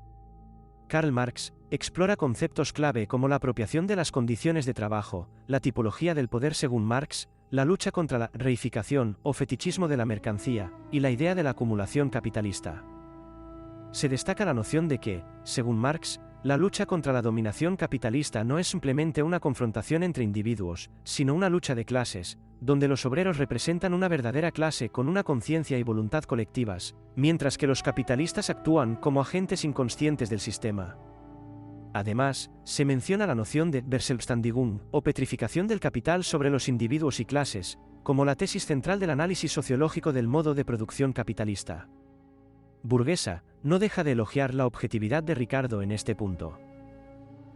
Karl Marx explora conceptos clave como la apropiación de las condiciones de trabajo, la tipología del poder según Marx, la lucha contra la reificación o fetichismo de la mercancía, y la idea de la acumulación capitalista. Se destaca la noción de que, según Marx, la lucha contra la dominación capitalista no es simplemente una confrontación entre individuos, sino una lucha de clases, donde los obreros representan una verdadera clase con una conciencia y voluntad colectivas, mientras que los capitalistas actúan como agentes inconscientes del sistema. Además, se menciona la noción de Verselbständigung, o petrificación del capital sobre los individuos y clases, como la tesis central del análisis sociológico del modo de producción capitalista. Burguesa no deja de elogiar la objetividad de Ricardo en este punto.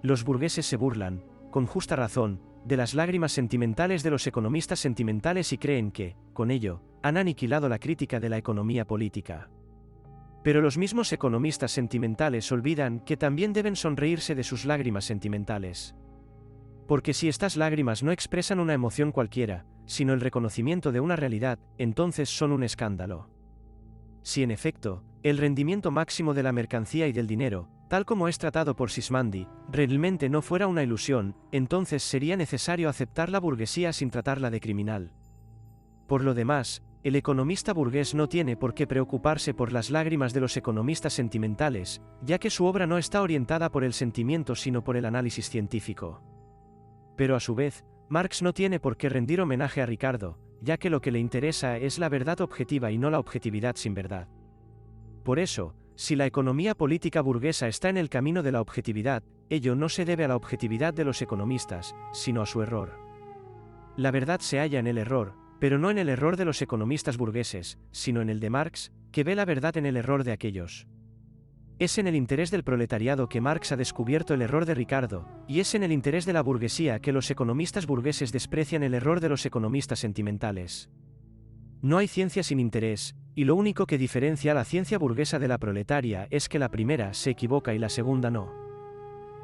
Los burgueses se burlan, con justa razón, de las lágrimas sentimentales de los economistas sentimentales y creen que, con ello, han aniquilado la crítica de la economía política. Pero los mismos economistas sentimentales olvidan que también deben sonreírse de sus lágrimas sentimentales. Porque si estas lágrimas no expresan una emoción cualquiera, sino el reconocimiento de una realidad, entonces son un escándalo. Si en efecto, el rendimiento máximo de la mercancía y del dinero, tal como es tratado por Sismondi, realmente no fuera una ilusión, entonces sería necesario aceptar la burguesía sin tratarla de criminal. Por lo demás, el economista burgués no tiene por qué preocuparse por las lágrimas de los economistas sentimentales, ya que su obra no está orientada por el sentimiento sino por el análisis científico. Pero a su vez, Marx no tiene por qué rendir homenaje a Ricardo, ya que lo que le interesa es la verdad objetiva y no la objetividad sin verdad. Por eso, si la economía política burguesa está en el camino de la objetividad, ello no se debe a la objetividad de los economistas, sino a su error. La verdad se halla en el error, pero no en el error de los economistas burgueses, sino en el de Marx, que ve la verdad en el error de aquellos. Es en el interés del proletariado que Marx ha descubierto el error de Ricardo, y es en el interés de la burguesía que los economistas burgueses desprecian el error de los economistas sentimentales. No hay ciencia sin interés, y lo único que diferencia a la ciencia burguesa de la proletaria es que la primera se equivoca y la segunda no.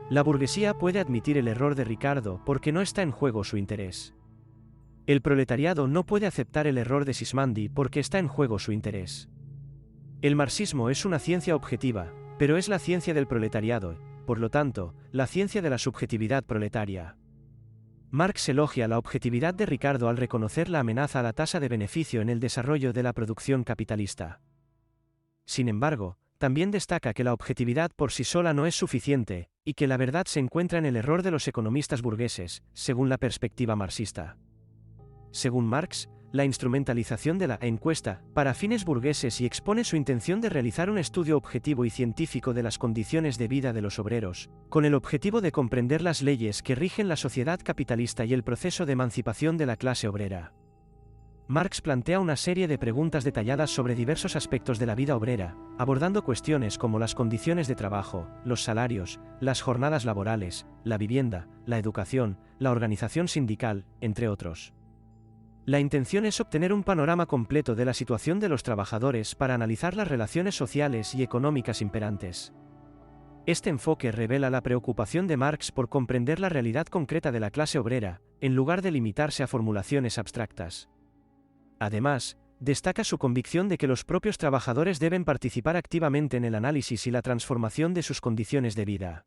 La burguesía puede admitir el error de Ricardo porque no está en juego su interés. El proletariado no puede aceptar el error de Sismondi porque está en juego su interés. El marxismo es una ciencia objetiva, pero es la ciencia del proletariado, por lo tanto, la ciencia de la subjetividad proletaria. Marx elogia la objetividad de Ricardo al reconocer la amenaza a la tasa de beneficio en el desarrollo de la producción capitalista. Sin embargo, también destaca que la objetividad por sí sola no es suficiente, y que la verdad se encuentra en el error de los economistas burgueses, según la perspectiva marxista. Según Marx, la instrumentalización de la encuesta para fines burgueses y expone su intención de realizar un estudio objetivo y científico de las condiciones de vida de los obreros, con el objetivo de comprender las leyes que rigen la sociedad capitalista y el proceso de emancipación de la clase obrera. Marx plantea una serie de preguntas detalladas sobre diversos aspectos de la vida obrera, abordando cuestiones como las condiciones de trabajo, los salarios, las jornadas laborales, la vivienda, la educación, la organización sindical, entre otros. La intención es obtener un panorama completo de la situación de los trabajadores para analizar las relaciones sociales y económicas imperantes. Este enfoque revela la preocupación de Marx por comprender la realidad concreta de la clase obrera, en lugar de limitarse a formulaciones abstractas. Además, destaca su convicción de que los propios trabajadores deben participar activamente en el análisis y la transformación de sus condiciones de vida.